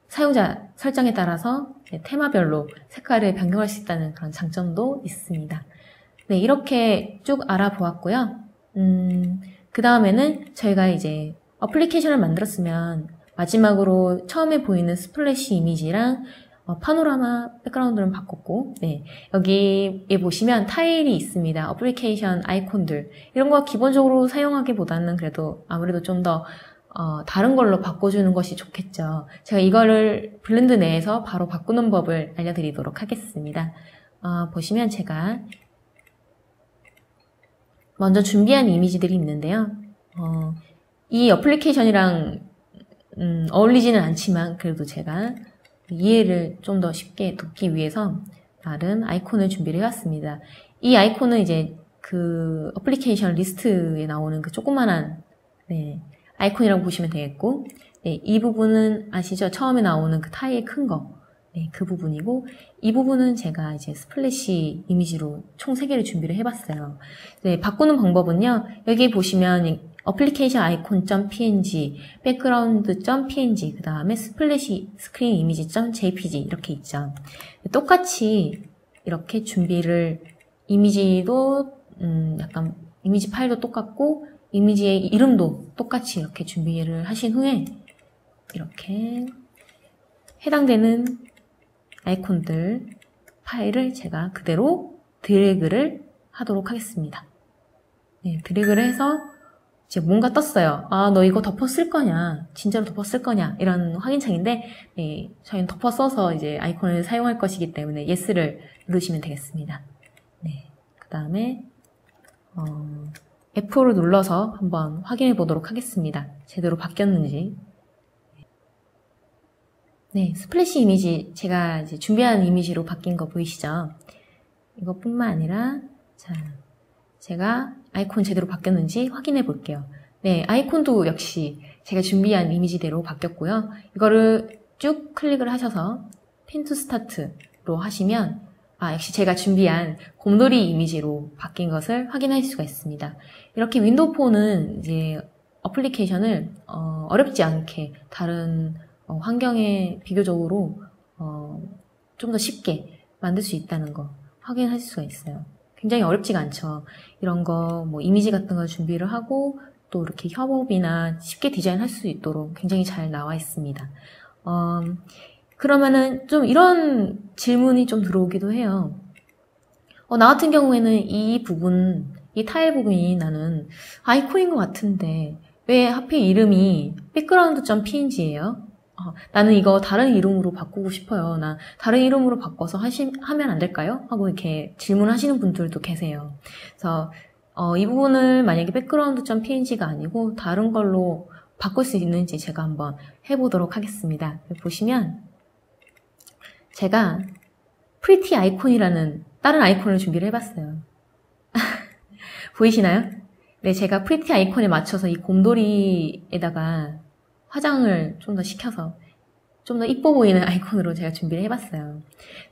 사용자 설정에 따라서 테마별로 색깔을 변경할 수 있다는 그런 장점도 있습니다. 네, 이렇게 쭉 알아보았고요. 그 다음에는 저희가 이제 어플리케이션을 만들었으면 마지막으로 처음에 보이는 스플래시 이미지랑 파노라마 백그라운드는 바꿨고, 네. 여기에 보시면 타일이 있습니다. 어플리케이션 아이콘들. 이런 거 기본적으로 사용하기보다는 그래도 아무래도 좀 더, 다른 걸로 바꿔주는 것이 좋겠죠. 제가 이거를 블렌드 내에서 바로 바꾸는 법을 알려드리도록 하겠습니다. 보시면 제가 먼저 준비한 이미지들이 있는데요. 이 어플리케이션이랑 어울리지는 않지만 그래도 제가 이해를 좀 더 쉽게 돕기 위해서 나름 아이콘을 준비를 해왔습니다. 이 아이콘은 이제 그 어플리케이션 리스트에 나오는 그 조그만한 아이콘이라고 보시면 되겠고, 이 부분은 아시죠? 처음에 나오는 그 타일 큰 거, 그 부분이고, 이 부분은 제가 이제 스플래시 이미지로 총 3개를 준비를 해봤어요. 바꾸는 방법은요, 여기 보시면 어플리케이션 아이콘.png, 백그라운드.png, 그 다음에 스플래시 스크린 이미지.jpg 이렇게 있죠. 똑같이 이렇게 준비를, 이미지도 약간 이미지 파일도 똑같고 이미지의 이름도 똑같이 이렇게 준비를 하신 후에 이렇게 해당되는 아이콘들 파일을 제가 그대로 드래그를 하도록 하겠습니다. 드래그를 해서 이제 뭔가 떴어요. 너 이거 덮어 쓸 거냐? 진짜로 덮어 쓸 거냐? 이런 확인창인데, 저희는 덮어 써서 이제 아이콘을 사용할 것이기 때문에 yes를 누르시면 되겠습니다. 그 다음에, F5를 눌러서 한번 확인해 보도록 하겠습니다. 제대로 바뀌었는지. 스플래시 이미지, 제가 이제 준비한 이미지로 바뀐 거 보이시죠? 이것뿐만 아니라, 자, 제가 아이콘 제대로 바뀌었는지 확인해 볼게요. 아이콘도 역시 제가 준비한 이미지대로 바뀌었고요. 이거를 쭉 클릭을 하셔서 핀 투 스타트로 하시면 역시 제가 준비한 곰돌이 이미지로 바뀐 것을 확인할 수가 있습니다. 이렇게 윈도우 폰은 이제 어플리케이션을 어렵지 않게 다른 환경에 비교적으로 좀 더 쉽게 만들 수 있다는 거 확인할 수가 있어요. 굉장히 어렵지가 않죠. 이런 거, 이미지 같은 걸 준비를 하고, 또 이렇게 협업이나 쉽게 디자인할 수 있도록 굉장히 잘 나와 있습니다. 그러면은 좀 이런 질문이 좀 들어오기도 해요. 나 같은 경우에는 이 부분, 이 타일 부분이 나는 아이콘인 것 같은데, 왜 하필 이름이 background.png예요? 나는 이거 다른 이름으로 바꾸고 싶어요. 나 다른 이름으로 바꿔서 하면 안 될까요? 하고 이렇게 질문하시는 분들도 계세요. 그래서 이 부분을 만약에 background.png가 아니고 다른 걸로 바꿀 수 있는지 제가 한번 해보도록 하겠습니다. 보시면 제가 pretty 아이콘이라는 다른 아이콘을 준비를 해봤어요. 보이시나요? 제가 pretty 아이콘에 맞춰서 이 곰돌이에다가 화장을 좀 더 시켜서 좀 더 이뻐 보이는 아이콘으로 제가 준비를 해봤어요.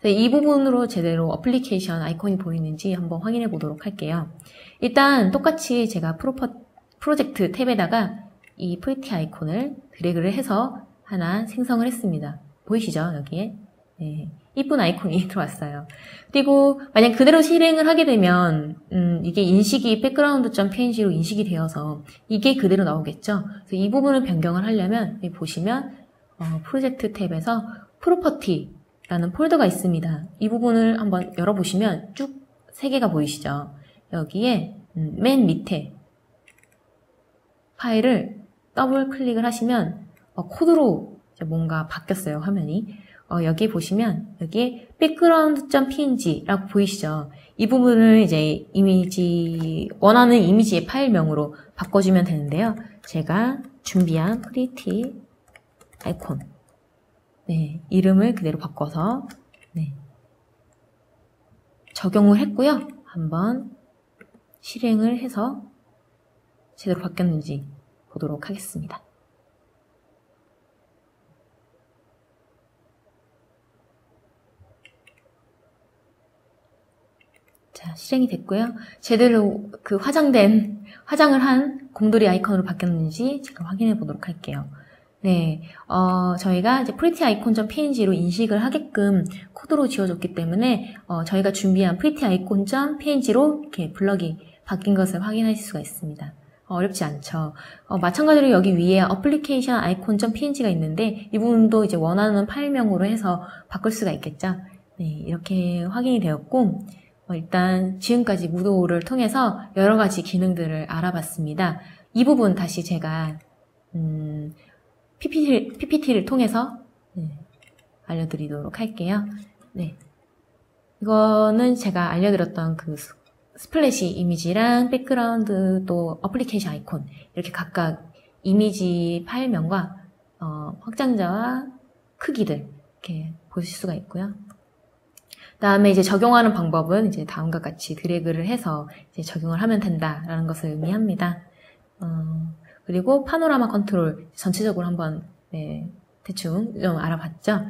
이 부분으로 제대로 어플리케이션 아이콘이 보이는지 한번 확인해 보도록 할게요. 일단 똑같이 제가 프로젝트 탭에다가 이 프리티 아이콘을 드래그를 해서 하나 생성을 했습니다. 보이시죠? 여기에 이쁜 아이콘이 들어왔어요. 그리고 만약 그대로 실행을 하게 되면 이게 인식이 background.png로 인식이 되어서 이게 그대로 나오겠죠. 그래서 이 부분을 변경을 하려면 여기 보시면 프로젝트 탭에서 프로퍼티라는 폴더가 있습니다. 이 부분을 한번 열어보시면 쭉 3개가 보이시죠. 여기에 맨 밑에 파일을 더블 클릭을 하시면 코드로 뭔가 바뀌었어요, 화면이. 여기 보시면 여기 background.png라고 보이시죠? 이 부분을 이제 원하는 이미지의 파일명으로 바꿔주면 되는데요. 제가 준비한 pretty 아이콘 이름을 그대로 바꿔서 적용을 했고요. 한번 실행을 해서 제대로 바뀌었는지 보도록 하겠습니다. 자, 실행이 됐고요. 제대로 그 화장을 한 곰돌이 아이콘으로 바뀌었는지 제가 확인해 보도록 할게요. 저희가 이제 pretty icon.png로 인식을 하게끔 코드로 지어줬기 때문에 저희가 준비한 pretty icon.png로 이렇게 블럭이 바뀐 것을 확인할 수가 있습니다. 어렵지 않죠. 마찬가지로 여기 위에 어플리케이션 아이콘.png가 있는데 이 부분도 이제 원하는 파일명으로 해서 바꿀 수가 있겠죠. 네, 이렇게 확인이 되었고 일단 지금까지 무도를 통해서 여러 가지 기능들을 알아봤습니다. 이 부분 다시 제가 PPT를 통해서 알려드리도록 할게요. 네, 이거는 제가 알려드렸던 그 스플래시 이미지랑 백그라운드 또 어플리케이션 아이콘 이렇게 각각 이미지 파일명과 확장자와 크기들 이렇게 보실 수가 있고요. 다음에 이제 적용하는 방법은 이제 다음과 같이 드래그를 해서 이제 적용을 하면 된다라는 것을 의미합니다. 그리고 파노라마 컨트롤 전체적으로 한번 대충 좀 알아봤죠.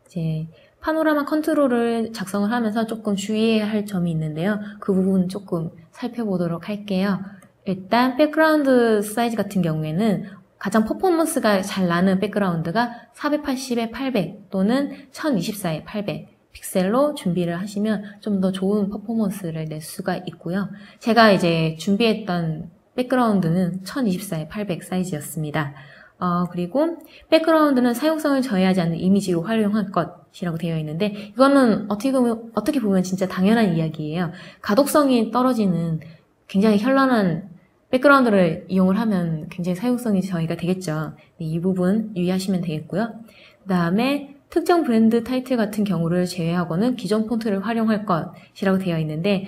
이제 파노라마 컨트롤을 작성을 하면서 조금 주의해야 할 점이 있는데요. 그 부분 조금 살펴보도록 할게요. 일단 백그라운드 사이즈 같은 경우에는 가장 퍼포먼스가 잘 나는 백그라운드가 480에 800 또는 1024에 800 픽셀로 준비를 하시면 좀 더 좋은 퍼포먼스를 낼 수가 있고요. 제가 이제 준비했던 백그라운드는 1024에 800 사이즈였습니다. 그리고 백그라운드는 사용성을 저해하지 않는 이미지로 활용할 것이라고 되어 있는데 이거는 어떻게 보면 진짜 당연한 이야기예요. 가독성이 떨어지는 굉장히 현란한 백그라운드를 이용을 하면 굉장히 사용성이 저해가 되겠죠. 네, 이 부분 유의하시면 되겠고요. 그 다음에 특정 브랜드 타이틀 같은 경우를 제외하고는 기존 폰트를 활용할 것이라고 되어 있는데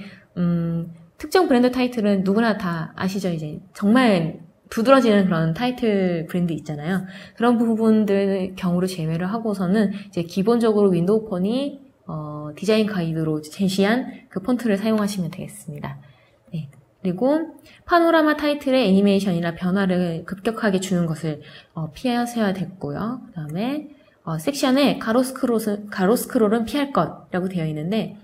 특정 브랜드 타이틀은 누구나 다 아시죠? 이제 정말 두드러지는 그런 타이틀 브랜드 있잖아요. 그런 부분들 경우를 제외를 하고서는 이제 기본적으로 윈도우 폰이 디자인 가이드로 제시한 그 폰트를 사용하시면 되겠습니다. 네. 그리고 파노라마 타이틀의 애니메이션이나 변화를 급격하게 주는 것을 피하셔야 됐고요. 그 다음에 섹션에 가로스크롤은 피할 것이라고 되어 있는데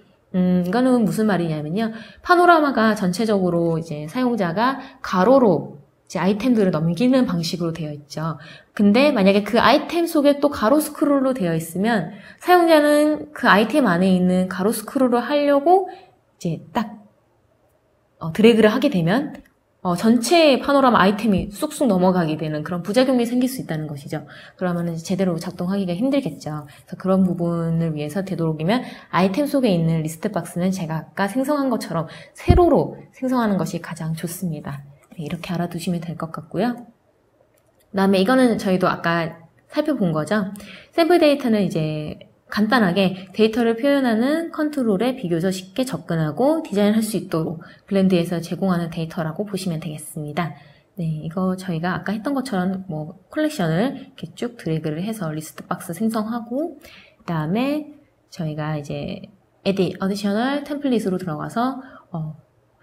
이거는 무슨 말이냐면요. 파노라마가 전체적으로 이제 사용자가 가로로 이제 아이템들을 넘기는 방식으로 되어 있죠. 근데 만약에 그 아이템 속에 또 가로 스크롤로 되어 있으면 사용자는 그 아이템 안에 있는 가로 스크롤을 하려고 이제 딱 드래그를 하게 되면 전체 파노라마 아이템이 쑥쑥 넘어가게 되는 그런 부작용이 생길 수 있다는 것이죠. 그러면 제대로 작동하기가 힘들겠죠. 그래서 그런 부분을 위해서 되도록이면 아이템 속에 있는 리스트 박스는 제가 아까 생성한 것처럼 세로로 생성하는 것이 가장 좋습니다. 이렇게 알아두시면 될 것 같고요. 그 다음에 이거는 저희도 아까 살펴본 거죠. 샘플 데이터는 이제 간단하게 데이터를 표현하는 컨트롤에 비교적 쉽게 접근하고 디자인할 수 있도록 블렌드에서 제공하는 데이터라고 보시면 되겠습니다. 네, 이거 저희가 아까 했던 것처럼 뭐 컬렉션을 이렇게 쭉 드래그를 해서 리스트 박스 생성하고 그 다음에 저희가 이제 어디셔널 템플릿으로 들어가서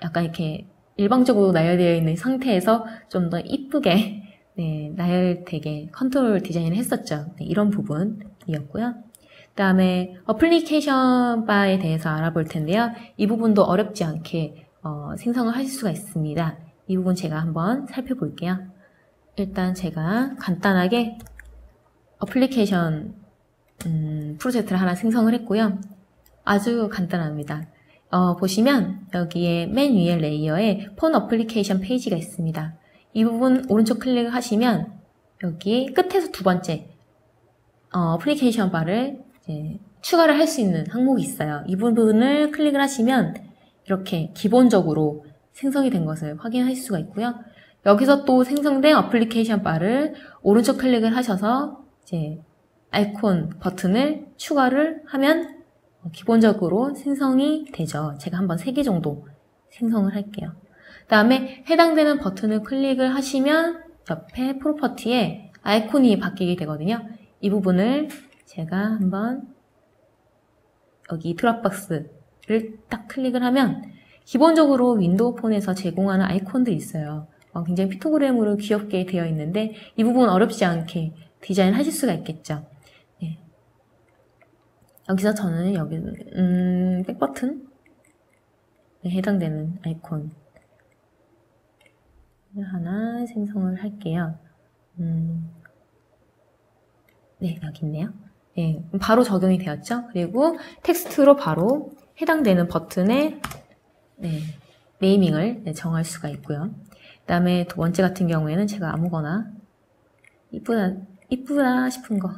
약간 이렇게 일방적으로 나열되어 있는 상태에서 좀 더 이쁘게 나열되게 컨트롤 디자인을 했었죠. 네, 이런 부분이었고요. 그 다음에 어플리케이션 바에 대해서 알아볼 텐데요. 이 부분도 어렵지 않게 생성을 하실 수가 있습니다. 이 부분 제가 한번 살펴볼게요. 일단 제가 간단하게 어플리케이션 프로젝트를 하나 생성을 했고요. 아주 간단합니다. 보시면 여기에 맨 위에 레이어에 폰 어플리케이션 페이지가 있습니다. 이 부분 오른쪽 클릭을 하시면 여기 끝에서 두 번째 어플리케이션 바를 이제 추가를 할 수 있는 항목이 있어요. 이 부분을 클릭을 하시면 이렇게 기본적으로 생성이 된 것을 확인할 수가 있고요. 여기서 또 생성된 어플리케이션 바를 오른쪽 클릭을 하셔서 이제 아이콘 버튼을 추가를 하면 기본적으로 생성이 되죠. 제가 한번 3개 정도 생성을 할게요. 그 다음에 해당되는 버튼을 클릭을 하시면 옆에 프로퍼티에 아이콘이 바뀌게 되거든요. 이 부분을 제가 한번 여기 드롭박스를 딱 클릭을 하면 기본적으로 윈도우 폰에서 제공하는 아이콘들이 있어요. 굉장히 픽토그램으로 귀엽게 되어 있는데 이 부분 어렵지 않게 디자인 하실 수가 있겠죠. 네. 여기서 저는 여기 백버튼에 해당되는 아이콘 하나 생성을 할게요. 네, 여기 있네요. 네, 바로 적용이 되었죠. 그리고 텍스트로 바로 해당되는 버튼에 네이밍을 정할 수가 있고요. 다음에 두 번째 같은 경우에는 제가 아무거나 이쁘다 싶은 거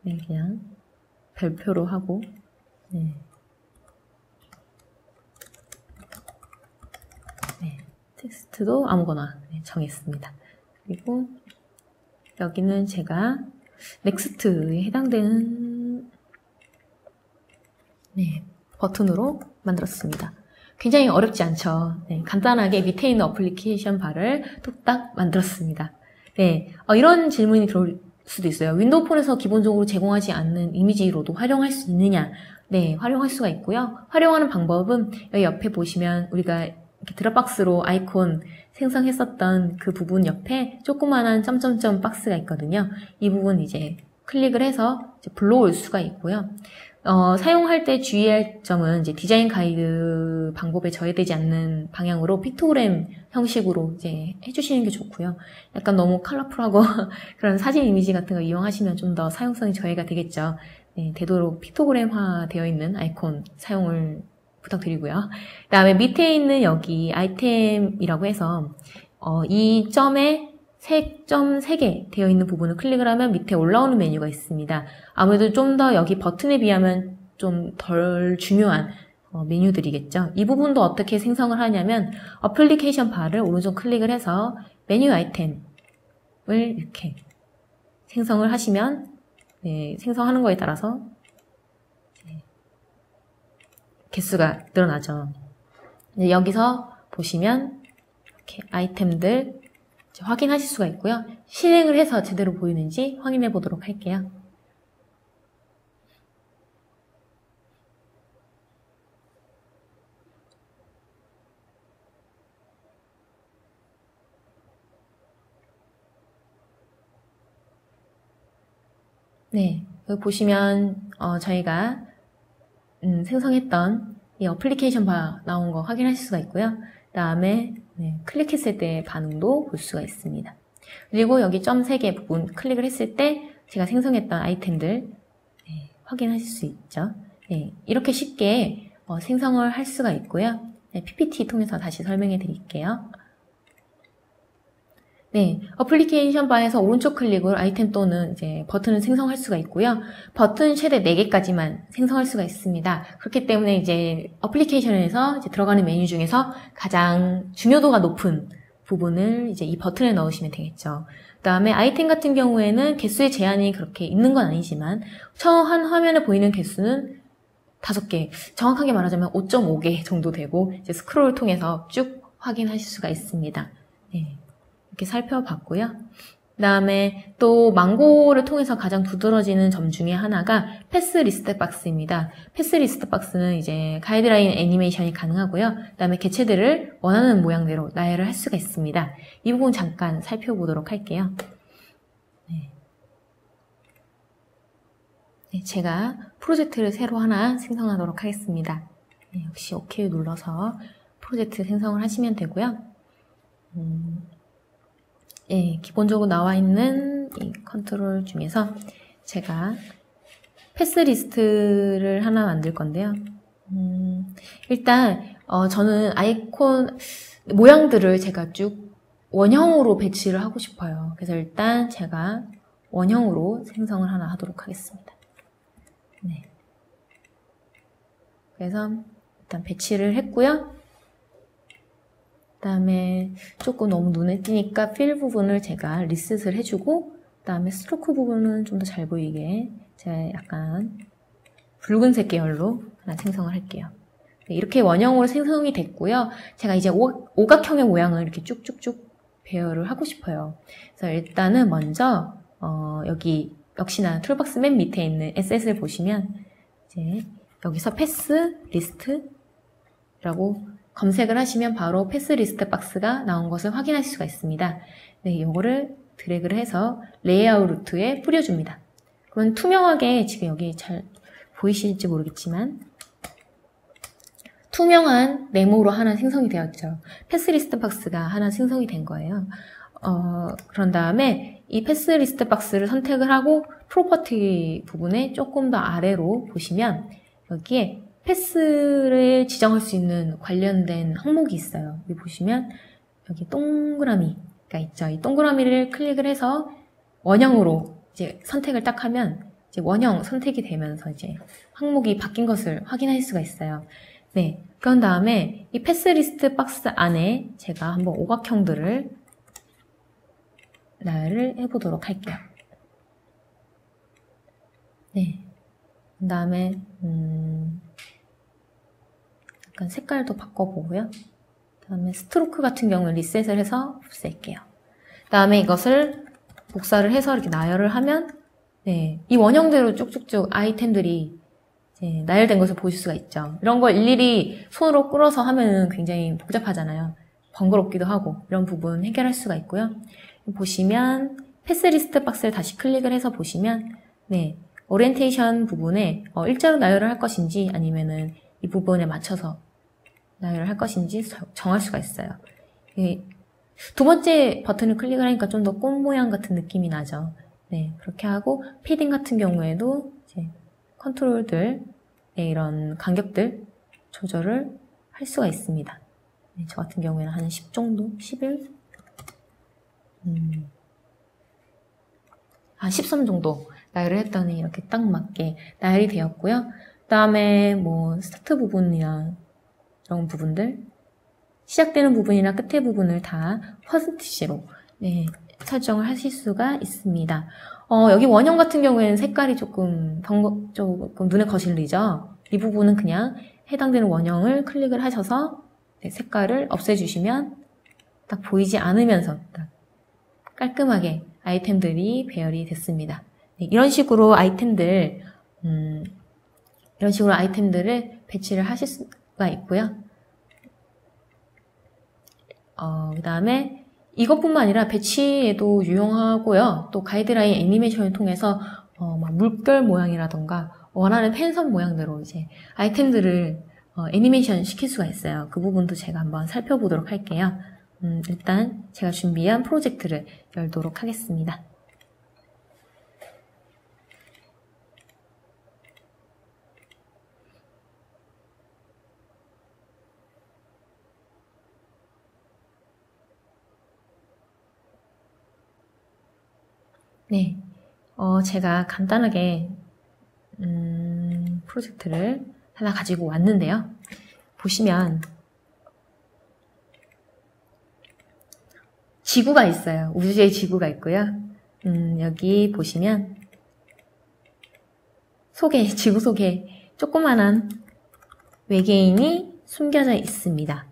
네, 그냥 별표로 하고 네. 네, 텍스트도 아무거나 네, 정했습니다. 그리고 여기는 제가 넥스트에 해당되는 네, 버튼으로 만들었습니다. 굉장히 어렵지 않죠. 네, 간단하게 밑에 있는 어플리케이션 바를 뚝딱 만들었습니다. 네, 이런 질문이 들어올 수도 있어요. 윈도우 폰에서 기본적으로 제공하지 않는 이미지로도 활용할 수 있느냐? 네, 활용할 수가 있고요. 활용하는 방법은 여기 옆에 보시면 우리가 이렇게 드롭박스로 아이콘 생성했었던 그 부분 옆에 조그만한 점점점 박스가 있거든요. 이 부분 이제 클릭을 해서 이제 불러올 수가 있고요. 사용할 때 주의할 점은 이제 디자인 가이드 방법에 저해되지 않는 방향으로 픽토그램 형식으로 이제 해주시는 게 좋고요. 약간 너무 컬러풀하고 그런 사진 이미지 같은 거 이용하시면 좀 더 사용성이 저해가 되겠죠. 네, 되도록 픽토그램화 되어 있는 아이콘 사용을 부탁드리고요. 그 다음에 밑에 있는 여기 아이템이라고 해서 이 점에 점 3개 되어 있는 부분을 클릭을 하면 밑에 올라오는 메뉴가 있습니다. 아무래도 좀 더 여기 버튼에 비하면 좀 덜 중요한 메뉴들이겠죠. 이 부분도 어떻게 생성을 하냐면 어플리케이션 바를 오른쪽 클릭을 해서 메뉴 아이템을 이렇게 생성을 하시면 네, 생성하는 거에 따라서 개수가 늘어나죠. 여기서 보시면 이렇게 아이템들 확인하실 수가 있고요. 실행을 해서 제대로 보이는지 확인해 보도록 할게요. 네, 여기 보시면 저희가 생성했던 이 어플리케이션 바 나온 거 확인하실 수가 있고요. 그 다음에 네, 클릭했을 때 반응도 볼 수가 있습니다. 그리고 여기 점 3개 부분 클릭을 했을 때 제가 생성했던 아이템들 네, 확인하실 수 있죠. 네, 이렇게 쉽게 생성을 할 수가 있고요. 네, PPT 통해서 다시 설명해 드릴게요. 네, 어플리케이션 바에서 오른쪽 클릭으로 아이템 또는 이제 버튼을 생성할 수가 있고요. 버튼 최대 4개까지만 생성할 수가 있습니다. 그렇기 때문에 이제 어플리케이션에서 이제 들어가는 메뉴 중에서 가장 중요도가 높은 부분을 이제 이 버튼에 넣으시면 되겠죠. 그 다음에 아이템 같은 경우에는 개수의 제한이 그렇게 있는 건 아니지만 한 화면에 보이는 개수는 5개, 정확하게 말하자면 5.5개 정도 되고 이제 스크롤을 통해서 쭉 확인하실 수가 있습니다. 네. 이렇게 살펴봤고요. 그 다음에 또 망고를 통해서 가장 두드러지는 점 중에 하나가 패스 리스트 박스입니다. 패스 리스트 박스는 이제 가이드라인 애니메이션이 가능하고요. 그 다음에 개체들을 원하는 모양대로 나열을 할 수가 있습니다. 이 부분 잠깐 살펴보도록 할게요. 네. 네, 제가 프로젝트를 새로 하나 생성하도록 하겠습니다. 네, 역시 OK 눌러서 프로젝트 생성을 하시면 되고요. 예, 기본적으로 나와 있는 이 컨트롤 중에서 제가 패스 리스트를 하나 만들 건데요. 일단 저는 아이콘 모양들을 제가 쭉 원형으로 배치를 하고 싶어요. 그래서 일단 제가 원형으로 생성을 하나 하도록 하겠습니다. 네. 그래서 일단 배치를 했고요. 그 다음에 조금 너무 눈에 띄니까 필 부분을 제가 리셋을 해주고 그 다음에 스트로크 부분은 좀 더 잘 보이게 제가 약간 붉은색 계열로 하나 생성을 할게요. 네, 이렇게 원형으로 생성이 됐고요. 제가 이제 오각형의 모양을 이렇게 쭉쭉쭉 배열을 하고 싶어요. 그래서 일단은 먼저 여기 역시나 툴박스 맨 밑에 있는 SS를 보시면 이제 여기서 패스 리스트라고 검색을 하시면 바로 패스 리스트 박스가 나온 것을 확인하실 수가 있습니다. 네, 이거를 드래그를 해서 레이아웃 루트에 뿌려줍니다. 그러면 투명하게 지금 여기 잘 보이실지 모르겠지만 투명한 네모로 하나 생성이 되었죠. 패스 리스트 박스가 하나 생성이 된 거예요. 그런 다음에 이 패스 리스트 박스를 선택을 하고 프로퍼티 부분에 조금 더 아래로 보시면 여기에 패스를 지정할 수 있는 관련된 항목이 있어요. 여기 보시면 여기 동그라미가 있죠. 이 동그라미를 클릭을 해서 원형으로 이제 선택을 딱 하면 이제 원형 선택이 되면서 이제 항목이 바뀐 것을 확인할 수가 있어요. 네. 그런 다음에 이 패스 리스트 박스 안에 제가 한번 오각형들을 나열을 해보도록 할게요. 네. 그 다음에 약간 색깔도 바꿔보고요. 그 다음에 스트로크 같은 경우는 리셋을 해서 없앨게요. 그 다음에 이것을 복사를 해서 이렇게 나열을 하면 네, 이 원형대로 쭉쭉쭉 아이템들이 이제 나열된 것을 보실 수가 있죠. 이런 걸 일일이 손으로 끌어서 하면은 굉장히 복잡하잖아요. 번거롭기도 하고 이런 부분 해결할 수가 있고요. 보시면 패스 리스트 박스를 다시 클릭을 해서 보시면 네, 오리엔테이션 부분에 일자로 나열을 할 것인지 아니면은 이 부분에 맞춰서 나열을 할 것인지 정할 수가 있어요. 두 번째 버튼을 클릭을 하니까 좀 더 꽃 모양 같은 느낌이 나죠. 네, 그렇게 하고 패딩 같은 경우에도 이제 컨트롤들, 네, 이런 간격들 조절을 할 수가 있습니다. 네, 저 같은 경우에는 한 10 정도, 11, 13 정도 나열을 했더니 이렇게 딱 맞게 나열이 되었고요. 그 다음에 뭐 스타트 부분이나 이런 부분들, 시작되는 부분이나 끝의 부분을 다 퍼센티지로 네, 설정을 하실 수가 있습니다. 여기 원형 같은 경우에는 색깔이 조금 눈에 거슬리죠. 이 부분은 그냥 해당되는 원형을 클릭을 하셔서 네, 색깔을 없애주시면 딱 보이지 않으면서 딱 깔끔하게 아이템들이 배열이 됐습니다. 네, 이런 식으로 아이템들을 배치를 하실 수가 있고요. 그 다음에 이것뿐만 아니라 배치에도 유용하고요. 또 가이드라인 애니메이션을 통해서 막 물결 모양이라던가 원하는 펜선 모양대로 이제 아이템들을 애니메이션 시킬 수가 있어요. 그 부분도 제가 한번 살펴보도록 할게요. 일단 제가 준비한 프로젝트를 열도록 하겠습니다. 네, 제가 간단하게 프로젝트를 하나 가지고 왔는데요. 보시면 지구가 있어요. 우주의 지구가 있고요. 여기 보시면 지구 속에 조그만한 외계인이 숨겨져 있습니다.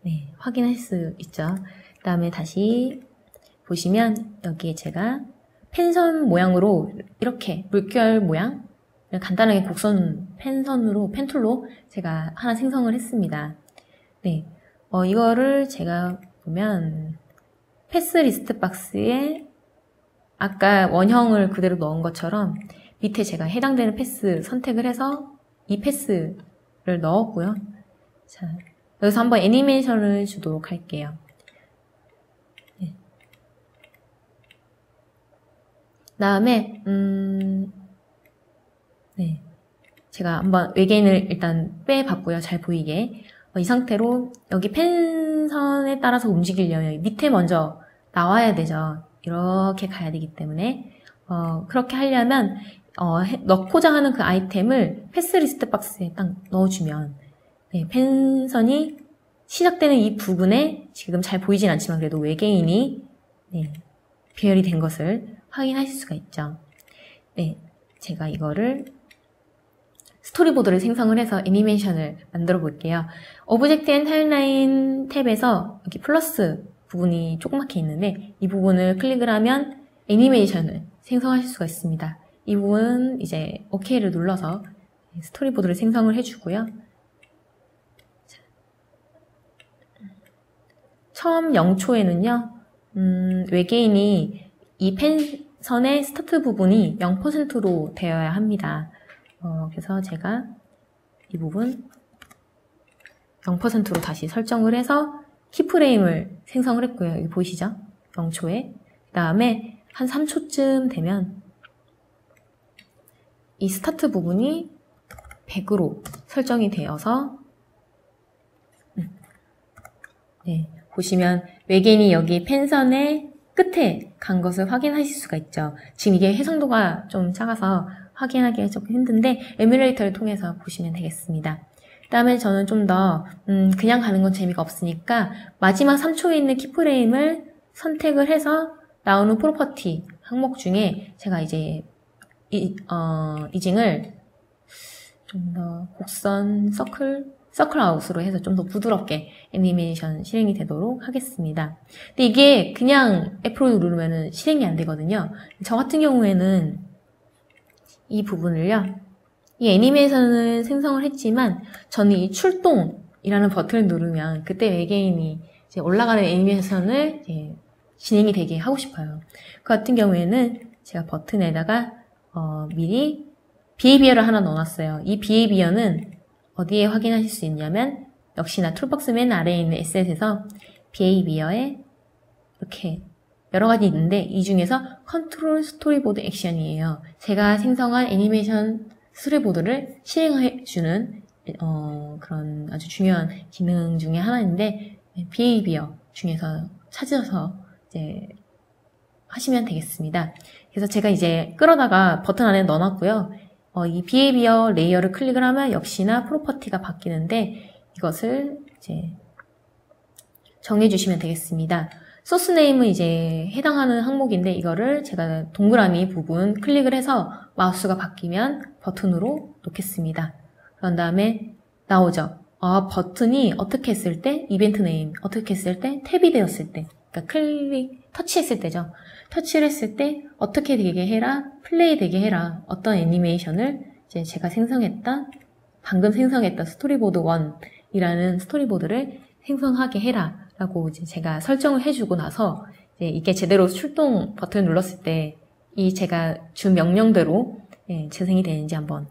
네, 확인할 수 있죠. 그 다음에 다시 보시면 여기에 제가 펜선 모양으로 이렇게 물결 모양 간단하게 곡선 펜툴로 제가 하나 생성을 했습니다. 네, 이거를 제가 보면 패스 리스트 박스에 아까 원형을 그대로 넣은 것처럼 밑에 제가 해당되는 패스 선택을 해서 이 패스를 넣었고요. 자, 여기서 한번 애니메이션을 주도록 할게요. 네. 다음에 네, 제가 한번 외계인을 일단 빼봤고요. 잘 보이게. 이 상태로 여기 펜선에 따라서 움직이려면 밑에 먼저 나와야 되죠. 이렇게 가야 되기 때문에 그렇게 하려면 넣고자 하는 그 아이템을 패스 리스트 박스에 딱 넣어주면 네, 펜선이 시작되는 이 부분에 지금 잘 보이진 않지만 그래도 외계인이 네, 배열이 된 것을 확인하실 수가 있죠. 네, 제가 이거를 스토리보드를 생성을 해서 애니메이션을 만들어 볼게요. 오브젝트 앤 타임라인 탭에서 여기 플러스 부분이 조그맣게 있는데 이 부분을 클릭을 하면 애니메이션을 생성하실 수가 있습니다. 이 부분은 이제 OK를 눌러서 스토리보드를 생성을 해주고요. 처음 0초에는요, 외계인이 이 펜선의 스타트 부분이 0%로 되어야 합니다. 그래서 제가 이 부분 0%로 다시 설정을 해서 키프레임을 생성을 했고요. 여기 보이시죠? 0초에. 그 다음에 한 3초쯤 되면 이 스타트 부분이 100으로 설정이 되어서 네, 보시면 외계인이 여기 펜선의 끝에 간 것을 확인하실 수가 있죠. 지금 이게 해상도가 좀 작아서 확인하기가 조금 힘든데 에뮬레이터를 통해서 보시면 되겠습니다. 그 다음에 저는 좀 더 그냥 가는 건 재미가 없으니까 마지막 3초에 있는 키프레임을 선택을 해서 나오는 프로퍼티 항목 중에 제가 이제 이징을 좀 더 곡선 서클 아웃으로 해서 좀 더 부드럽게 애니메이션 실행이 되도록 하겠습니다. 근데 이게 그냥 F로 누르면 실행이 안 되거든요. 저 같은 경우에는 이 부분을요, 이 애니메이션을 생성을 했지만 저는 이 출동이라는 버튼을 누르면 그때 외계인이 이제 올라가는 애니메이션을 이제 진행이 되게 하고 싶어요. 그 같은 경우에는 제가 버튼에다가 미리 비헤이비어를 하나 넣어놨어요. 이 비헤이비어는 어디에 확인하실 수 있냐면 역시나 툴박스 맨 아래에 있는 에셋에서 비헤이비어에 이렇게 여러 가지 있는데 이 중에서 컨트롤 스토리보드 액션이에요. 제가 생성한 애니메이션 스토리보드를 실행해주는 그런 아주 중요한 기능 중에 하나인데 비헤이비어 중에서 찾아서 이제 하시면 되겠습니다. 그래서 제가 이제 끌어다가 버튼 안에 넣어놨고요. 이 비헤이비어 레이어를 클릭을 하면 역시나 프로퍼티가 바뀌는데 이것을 이제 정해주시면 되겠습니다. 소스 네임은 이제 해당하는 항목인데 이거를 제가 동그라미 부분 클릭을 해서 마우스가 바뀌면 버튼으로 놓겠습니다. 그런 다음에 나오죠. 버튼이 어떻게 했을 때, 이벤트 네임, 어떻게 했을 때, 탭이 되었을 때, 그러니까 터치했을 때죠. 터치를 했을 때 어떻게 되게 해라, 플레이 되게 해라, 어떤 애니메이션을 이제 제가 방금 생성했던 스토리보드 1이라는 스토리보드를 생성하게 해라 라고 이제 제가 설정을 해주고 나서 이제 이게 제대로 출동 버튼을 눌렀을 때 이 제가 준 명령대로 재생이 되는지 한번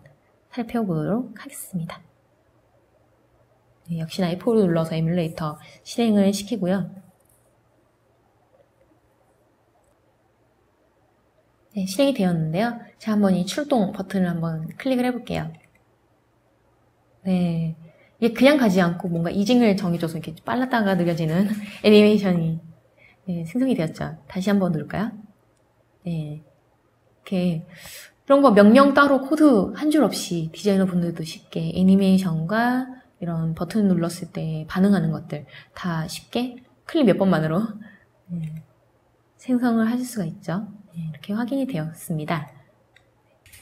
살펴보도록 하겠습니다. 역시나 F4를 눌러서 에뮬레이터 실행을 시키고요. 네, 실행이 되었는데요. 제가 한번 이 출동 버튼을 한번 클릭을 해볼게요. 네, 이게 그냥 가지 않고 뭔가 이징을 정해줘서 이렇게 빨랐다가 느려지는 애니메이션이 생성이 되었죠. 다시 한번 누를까요? 네, 이렇게 이런 거 명령 따로 코드 한 줄 없이 디자이너 분들도 쉽게 애니메이션과 이런 버튼 눌렀을 때 반응하는 것들 다 쉽게 클릭 몇 번만으로 생성을 하실 수가 있죠. 이렇게 확인이 되었습니다.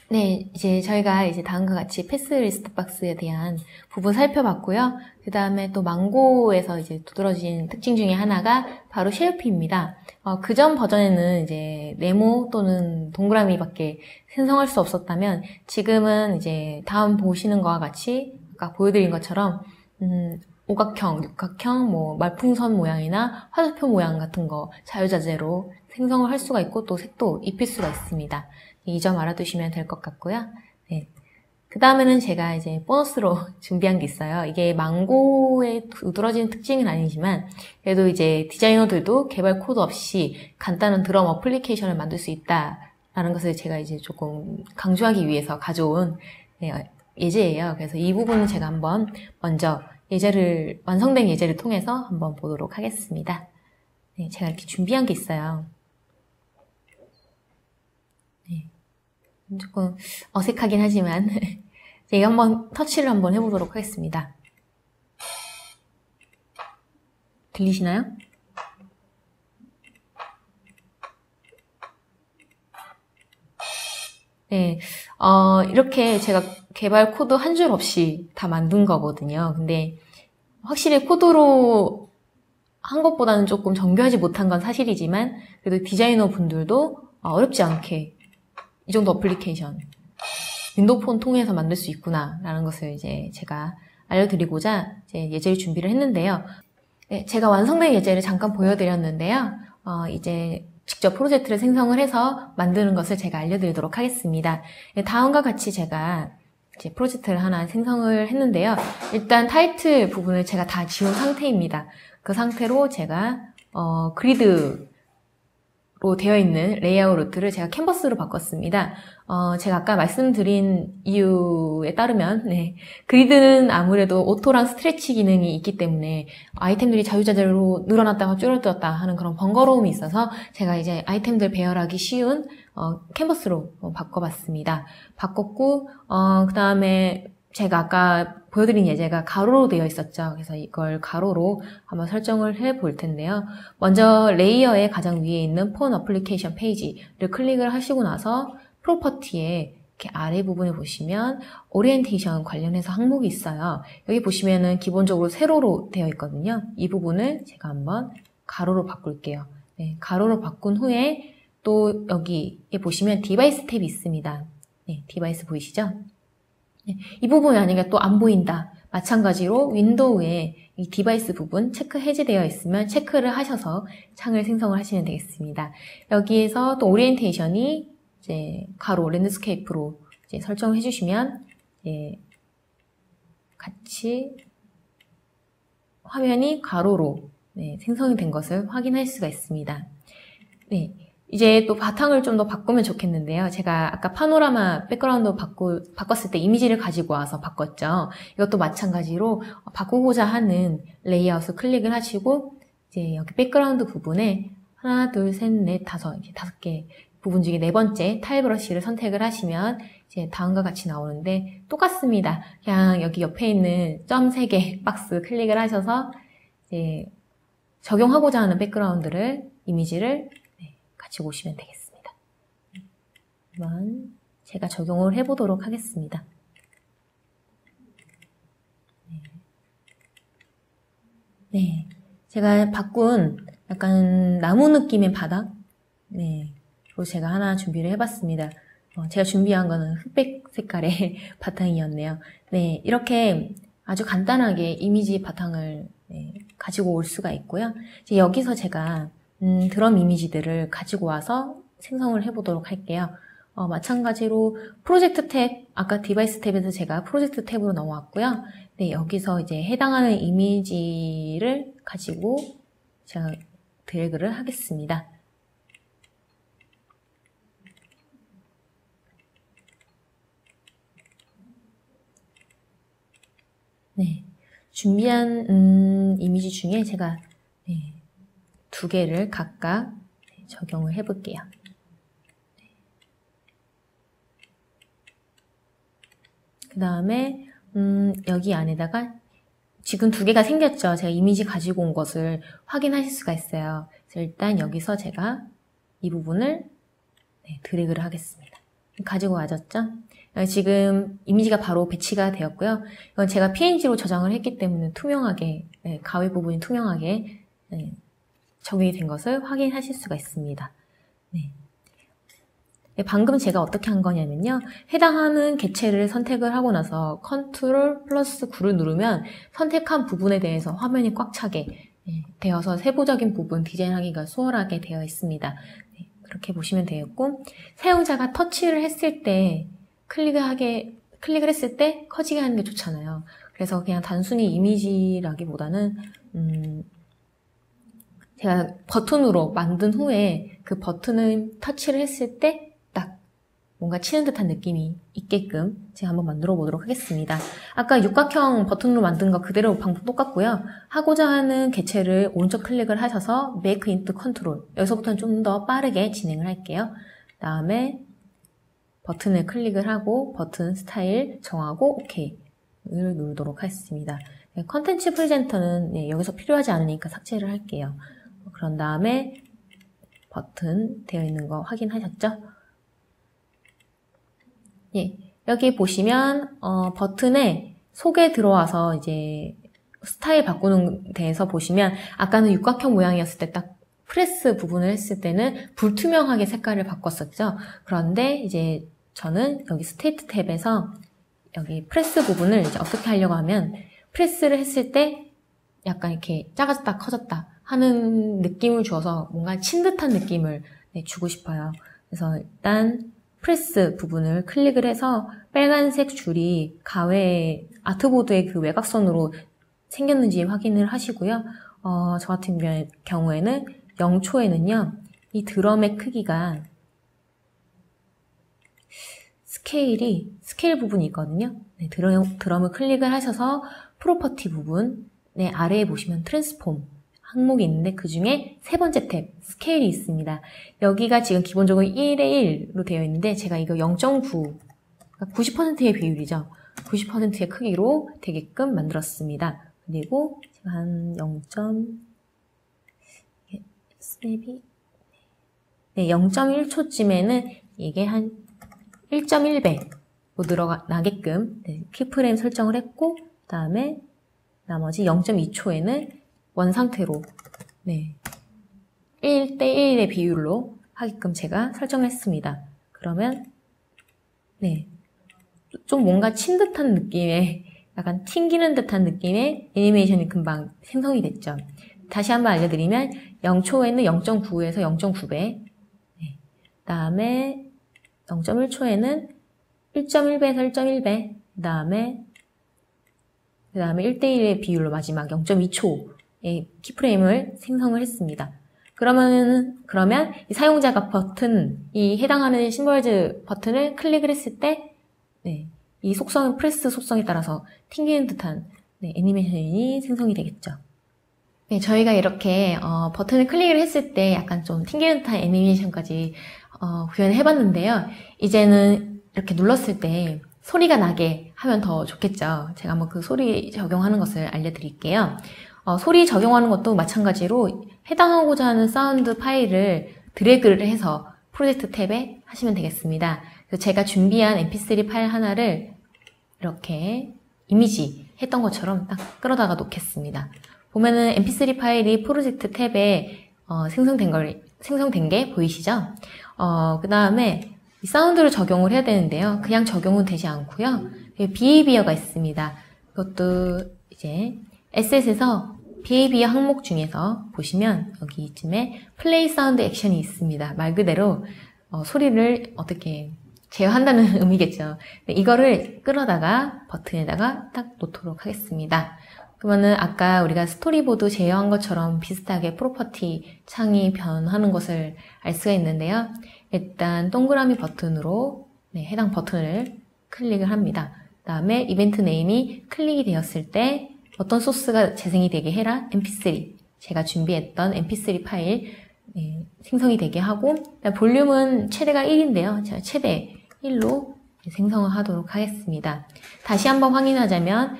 네, 이제 저희가 이제 다음과 같이 패스 리스트 박스에 대한 부분 살펴봤고요. 그 다음에 또 망고에서 이제 두드러진 특징 중에 하나가 바로 쉐어피입니다. 그전 버전에는 이제 네모 또는 동그라미밖에 생성할 수 없었다면 지금은 이제 다음 보시는 거와 같이 아까 보여드린 것처럼 오각형, 육각형, 뭐 말풍선 모양이나 화살표 모양 같은 거 자유자재로 생성을 할 수가 있고 또 색도 입힐 수가 있습니다. 이 점 알아두시면 될 것 같고요. 네. 그 다음에는 제가 이제 보너스로 준비한 게 있어요. 이게 망고의 두드러지는 특징은 아니지만 그래도 이제 디자이너들도 개발 코드 없이 간단한 드럼 어플리케이션을 만들 수 있다라는 것을 제가 이제 조금 강조하기 위해서 가져온 예제예요. 그래서 이 부분은 제가 한번 먼저 완성된 예제를 통해서 한번 보도록 하겠습니다. 네, 제가 이렇게 준비한 게 있어요. 네, 조금 어색하긴 하지만 제가 한번 터치를 한번 해보도록 하겠습니다. 들리시나요? 네, 이렇게 제가 개발 코드 한 줄 없이 다 만든 거거든요. 근데 확실히 코드로 한 것보다는 조금 정교하지 못한 건 사실이지만 그래도 디자이너 분들도 어렵지 않게 이 정도 어플리케이션 윈도우 폰 통해서 만들 수 있구나 라는 것을 이제 제가 알려드리고자 이제 예제를 준비를 했는데요. 네, 제가 완성된 예제를 잠깐 보여드렸는데요. 이제 직접 프로젝트를 생성을 해서 만드는 것을 제가 알려드리도록 하겠습니다. 네, 다음과 같이 제가 이제 프로젝트를 하나 생성을 했는데요. 일단 타이틀 부분을 제가 다 지운 상태입니다. 그 상태로 제가 그리드로 되어 있는 레이아웃 루트를 제가 캔버스로 바꿨습니다. 제가 아까 말씀드린 이유에 따르면, 그리드는 아무래도 오토랑 스트레치 기능이 있기 때문에 아이템들이 자유자재로 늘어났다가 줄어들었다 하는 그런 번거로움이 있어서 제가 이제 아이템들 배열하기 쉬운 캔버스로 바꿔봤습니다. 바꿨고, 그 다음에 제가 아까 보여드린 예제가 가로로 되어 있었죠. 그래서 이걸 가로로 한번 설정을 해 볼 텐데요. 먼저 레이어의 가장 위에 있는 폰 어플리케이션 페이지를 클릭을 하시고 나서 프로퍼티에 이렇게 아래 부분에 보시면 오리엔테이션 관련해서 항목이 있어요. 여기 보시면은 기본적으로 세로로 되어 있거든요. 이 부분을 제가 한번 가로로 바꿀게요. 네, 가로로 바꾼 후에 또 여기에 보시면 디바이스 탭이 있습니다. 네, 디바이스 보이시죠? 이 부분이 만약에 또 안 보인다. 마찬가지로 윈도우에 이 디바이스 부분 체크 해제되어 있으면 체크를 하셔서 창을 생성을 하시면 되겠습니다. 여기에서 또 오리엔테이션이 이제 가로 랜드스케이프로 이제 설정을 해주시면 같이 화면이 가로로 생성이 된 것을 확인할 수가 있습니다. 네. 이제 또 바탕을 좀 더 바꾸면 좋겠는데요. 제가 아까 파노라마 백그라운드 바꿨을 때 이미지를 가지고 와서 바꿨죠. 이것도 마찬가지로 바꾸고자 하는 레이아웃을 클릭을 하시고 이제 여기 백그라운드 부분에 하나, 둘, 셋, 넷, 다섯, 이렇게 5개 부분 중에 4번째 타일 브러쉬를 선택을 하시면 이제 다음과 같이 나오는데 똑같습니다. 그냥 여기 옆에 있는 점 3개 박스 클릭을 하셔서 이제 적용하고자 하는 백그라운드를 이미지를 같이 보시면 되겠습니다. 한번 제가 적용을 해보도록 하겠습니다. 네, 제가 바꾼 약간 나무 느낌의 바닥, 로 제가 하나 준비를 해봤습니다. 제가 준비한 거는 흑백 색깔의 바탕이었네요. 네, 이렇게 아주 간단하게 이미지 바탕을 가지고 올 수가 있고요. 이제 여기서 제가 드럼 이미지들을 가지고 와서 생성을 해보도록 할게요. 마찬가지로 프로젝트 탭, 아까 디바이스 탭에서 제가 프로젝트 탭으로 넘어왔고요. 네, 여기서 이제 해당하는 이미지를 가지고 제가 드래그를 하겠습니다. 네, 준비한 이미지 중에 제가 2개를 각각 적용을 해볼게요. 그 다음에 여기 안에다가 지금 2개가 생겼죠. 제가 이미지 가지고 온 것을 확인하실 수가 있어요. 그래서 일단 여기서 제가 이 부분을 드래그를 하겠습니다. 가지고 와졌죠? 지금 이미지가 바로 배치가 되었고요. 이건 제가 PNG로 저장을 했기 때문에 투명하게, 가위 부분이 투명하게 적용이 된 것을 확인하실 수가 있습니다. 네. 방금 제가 어떻게 한 거냐면요. 해당하는 객체를 선택을 하고 나서 컨트롤 플러스 9를 누르면 선택한 부분에 대해서 화면이 꽉 차게 되어서 세부적인 부분 디자인하기가 수월하게 되어 있습니다. 네, 그렇게 보시면 되겠고, 사용자가 터치를 했을 때 클릭을 했을 때 커지게 하는 게 좋잖아요. 그래서 그냥 단순히 이미지라기보다는 제가 버튼으로 만든 후에 그 버튼을 터치를 했을 때 딱 뭔가 치는 듯한 느낌이 있게끔 제가 한번 만들어 보도록 하겠습니다. 아까 육각형 버튼으로 만든 거 그대로 방법 똑같고요. 하고자 하는 개체를 오른쪽 클릭을 하셔서 Make into Control, 여기서부터는 좀 더 빠르게 진행을 할게요. 그 다음에 버튼을 클릭을 하고 버튼 스타일 정하고 OK를 누르도록 하겠습니다. 컨텐츠 프레젠터는 여기서 필요하지 않으니까 삭제를 할게요. 그런 다음에 버튼 되어 있는 거 확인하셨죠? 예, 여기 보시면 버튼에 속에 들어와서 이제 스타일 바꾸는 데에서 보시면 아까는 육각형 모양이었을 때 딱 프레스 부분을 했을 때는 불투명하게 색깔을 바꿨었죠. 그런데 이제 저는 여기 스테이트 탭에서 여기 프레스 부분을 이제 어떻게 하려고 하면 프레스를 했을 때 약간 이렇게 작아졌다 커졌다 하는 느낌을 주어서 뭔가 친 듯한 느낌을 주고 싶어요. 그래서 일단 프레스 부분을 클릭을 해서 빨간색 줄이 가외 아트보드의 그 외곽선으로 생겼는지 확인을 하시고요. 저 같은 경우에는 0초에는요 이 드럼의 크기가 스케일 부분이 있거든요. 네, 드럼을 클릭을 하셔서 프로퍼티 부분, 네, 아래에 보시면 트랜스폼 항목이 있는데 그 중에 세 번째 탭, 스케일이 있습니다. 여기가 지금 기본적으로 1대 1로 되어 있는데 제가 이거 0.9, 90%의 비율이죠. 90%의 크기로 되게끔 만들었습니다. 그리고 제가 한 0.1초쯤에는 이게 한 1.1배로 나게끔 키프레임 설정을 했고, 그 다음에 나머지 0.2초에는 원상태로 1대1의 비율로 하게끔 제가 설정을 했습니다. 그러면 좀 뭔가 친 듯한 느낌의, 약간 튕기는 듯한 느낌의 애니메이션이 금방 생성이 됐죠. 다시 한번 알려드리면 0초에는 0.9에서 0.9배, 그 다음에 0.1초에는 1.1배에서 1.1배, 그 다음에 1대1의 비율로 마지막 0.2초의 키프레임을 생성을 했습니다. 그러면 이 사용자가 이 해당하는 심벌즈 버튼을 클릭을 했을 때 이 프레스 속성에 따라서 튕기는 듯한 애니메이션이 생성이 되겠죠. 저희가 이렇게 버튼을 클릭을 했을 때 약간 좀 튕기는 듯한 애니메이션까지 구현을 해봤는데요. 이제는 이렇게 눌렀을 때 소리가 나게 하면 더 좋겠죠. 제가 한번 그 소리 적용하는 것을 알려드릴게요. 소리 적용하는 것도 마찬가지로 해당하고자 하는 사운드 파일을 드래그를 해서 프로젝트 탭에 하시면 되겠습니다. 그래서 제가 준비한 mp3 파일 하나를 이렇게 이미지 했던 것처럼 딱 끌어다가 놓겠습니다. 보면은 mp3 파일이 프로젝트 탭에 생성된 게 보이시죠? 그 다음에 이 사운드를 적용을 해야 되는데요. 그냥 적용은 되지 않고요. 비헤이비어가 있습니다. 그것도 이제 에셋에서 비헤이비어 항목 중에서 보시면 여기쯤에 플레이 사운드 액션이 있습니다. 말 그대로 소리를 어떻게 제어한다는 의미겠죠. 이거를 끌어다가 버튼에다가 딱 놓도록 하겠습니다. 그러면은 아까 우리가 스토리보드 제어한 것처럼 비슷하게 프로퍼티 창이 변하는 것을 알 수가 있는데요. 일단 동그라미 버튼으로 해당 버튼을 클릭을 합니다. 그 다음에 이벤트 네임이 클릭이 되었을 때 어떤 소스가 재생이 되게 해라 mp3 제가 준비했던 mp3 파일 생성이 되게 하고 볼륨은 최대가 1인데요. 제가 최대 1로 생성을 하도록 하겠습니다. 다시 한번 확인하자면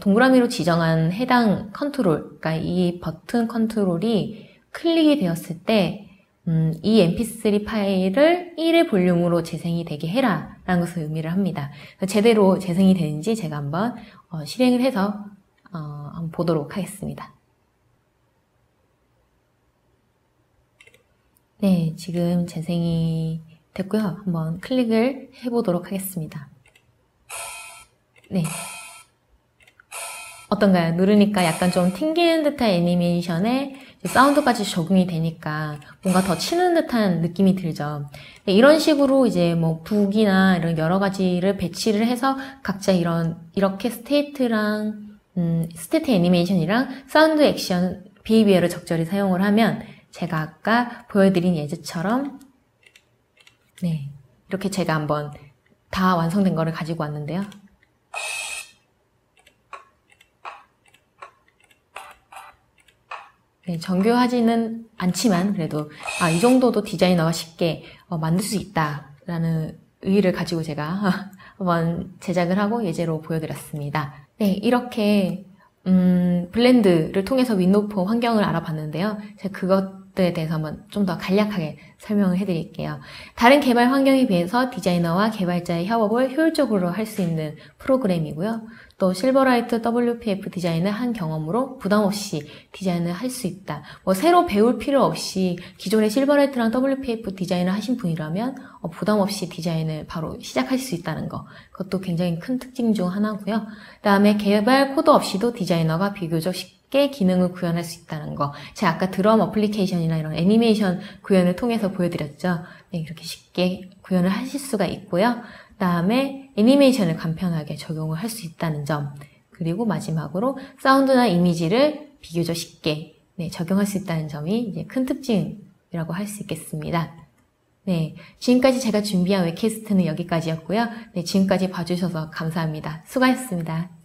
동그라미로 지정한 해당 컨트롤, 그러니까 이 버튼 컨트롤이 클릭이 되었을 때 이 mp3 파일을 1의 볼륨으로 재생이 되게 해라 라는 것을 의미를 합니다. 제대로 재생이 되는지 제가 한번 실행을 해서 한번 보도록 하겠습니다. 네, 지금 재생이 됐고요. 한번 클릭을 해보도록 하겠습니다. 네. 어떤가요? 누르니까 약간 좀 튕기는 듯한 애니메이션에 사운드까지 적용이 되니까 뭔가 더 치는 듯한 느낌이 들죠. 이런 식으로 이제 뭐 북이나 이런 여러 가지를 배치를 해서 각자 이렇게 스테이트 애니메이션이랑 사운드 액션 비헤이비어를 적절히 사용을 하면 제가 아까 보여드린 예제처럼 이렇게 제가 한번 다 완성된 거를 가지고 왔는데요. 정교하지는 않지만 그래도 이 정도도 디자이너가 쉽게 만들 수 있다라는 의의를 가지고 제가 한번 제작을 하고 예제로 보여드렸습니다. 네, 이렇게 블렌드를 통해서 윈도우 환경을 알아봤는데요. 제가 그것들에 대해서 한번 좀 더 간략하게 설명을 해드릴게요. 다른 개발 환경에 비해서 디자이너와 개발자의 협업을 효율적으로 할 수 있는 프로그램이고요. 또 실버라이트 WPF 디자인을 한 경험으로 부담 없이 디자인을 할 수 있다. 새로 배울 필요 없이 기존의 실버라이트랑 WPF 디자인을 하신 분이라면 부담 없이 디자인을 바로 시작할 수 있다는 거. 그것도 굉장히 큰 특징 중 하나고요. 그 다음에 개발 코드 없이도 디자이너가 비교적 쉽게 기능을 구현할 수 있다는 거. 제가 아까 드럼 어플리케이션이나 이런 애니메이션 구현을 통해서 보여드렸죠. 네, 이렇게 쉽게 구현을 하실 수가 있고요. 그 다음에 애니메이션을 간편하게 적용을 할 수 있다는 점, 그리고 마지막으로 사운드나 이미지를 비교적 쉽게 적용할 수 있다는 점이 이제 큰 특징 방법이라고 할 수 있겠습니다. 네, 지금까지 제가 준비한 웹캐스트는 여기까지였고요. 네, 지금까지 봐주셔서 감사합니다. 수고하셨습니다.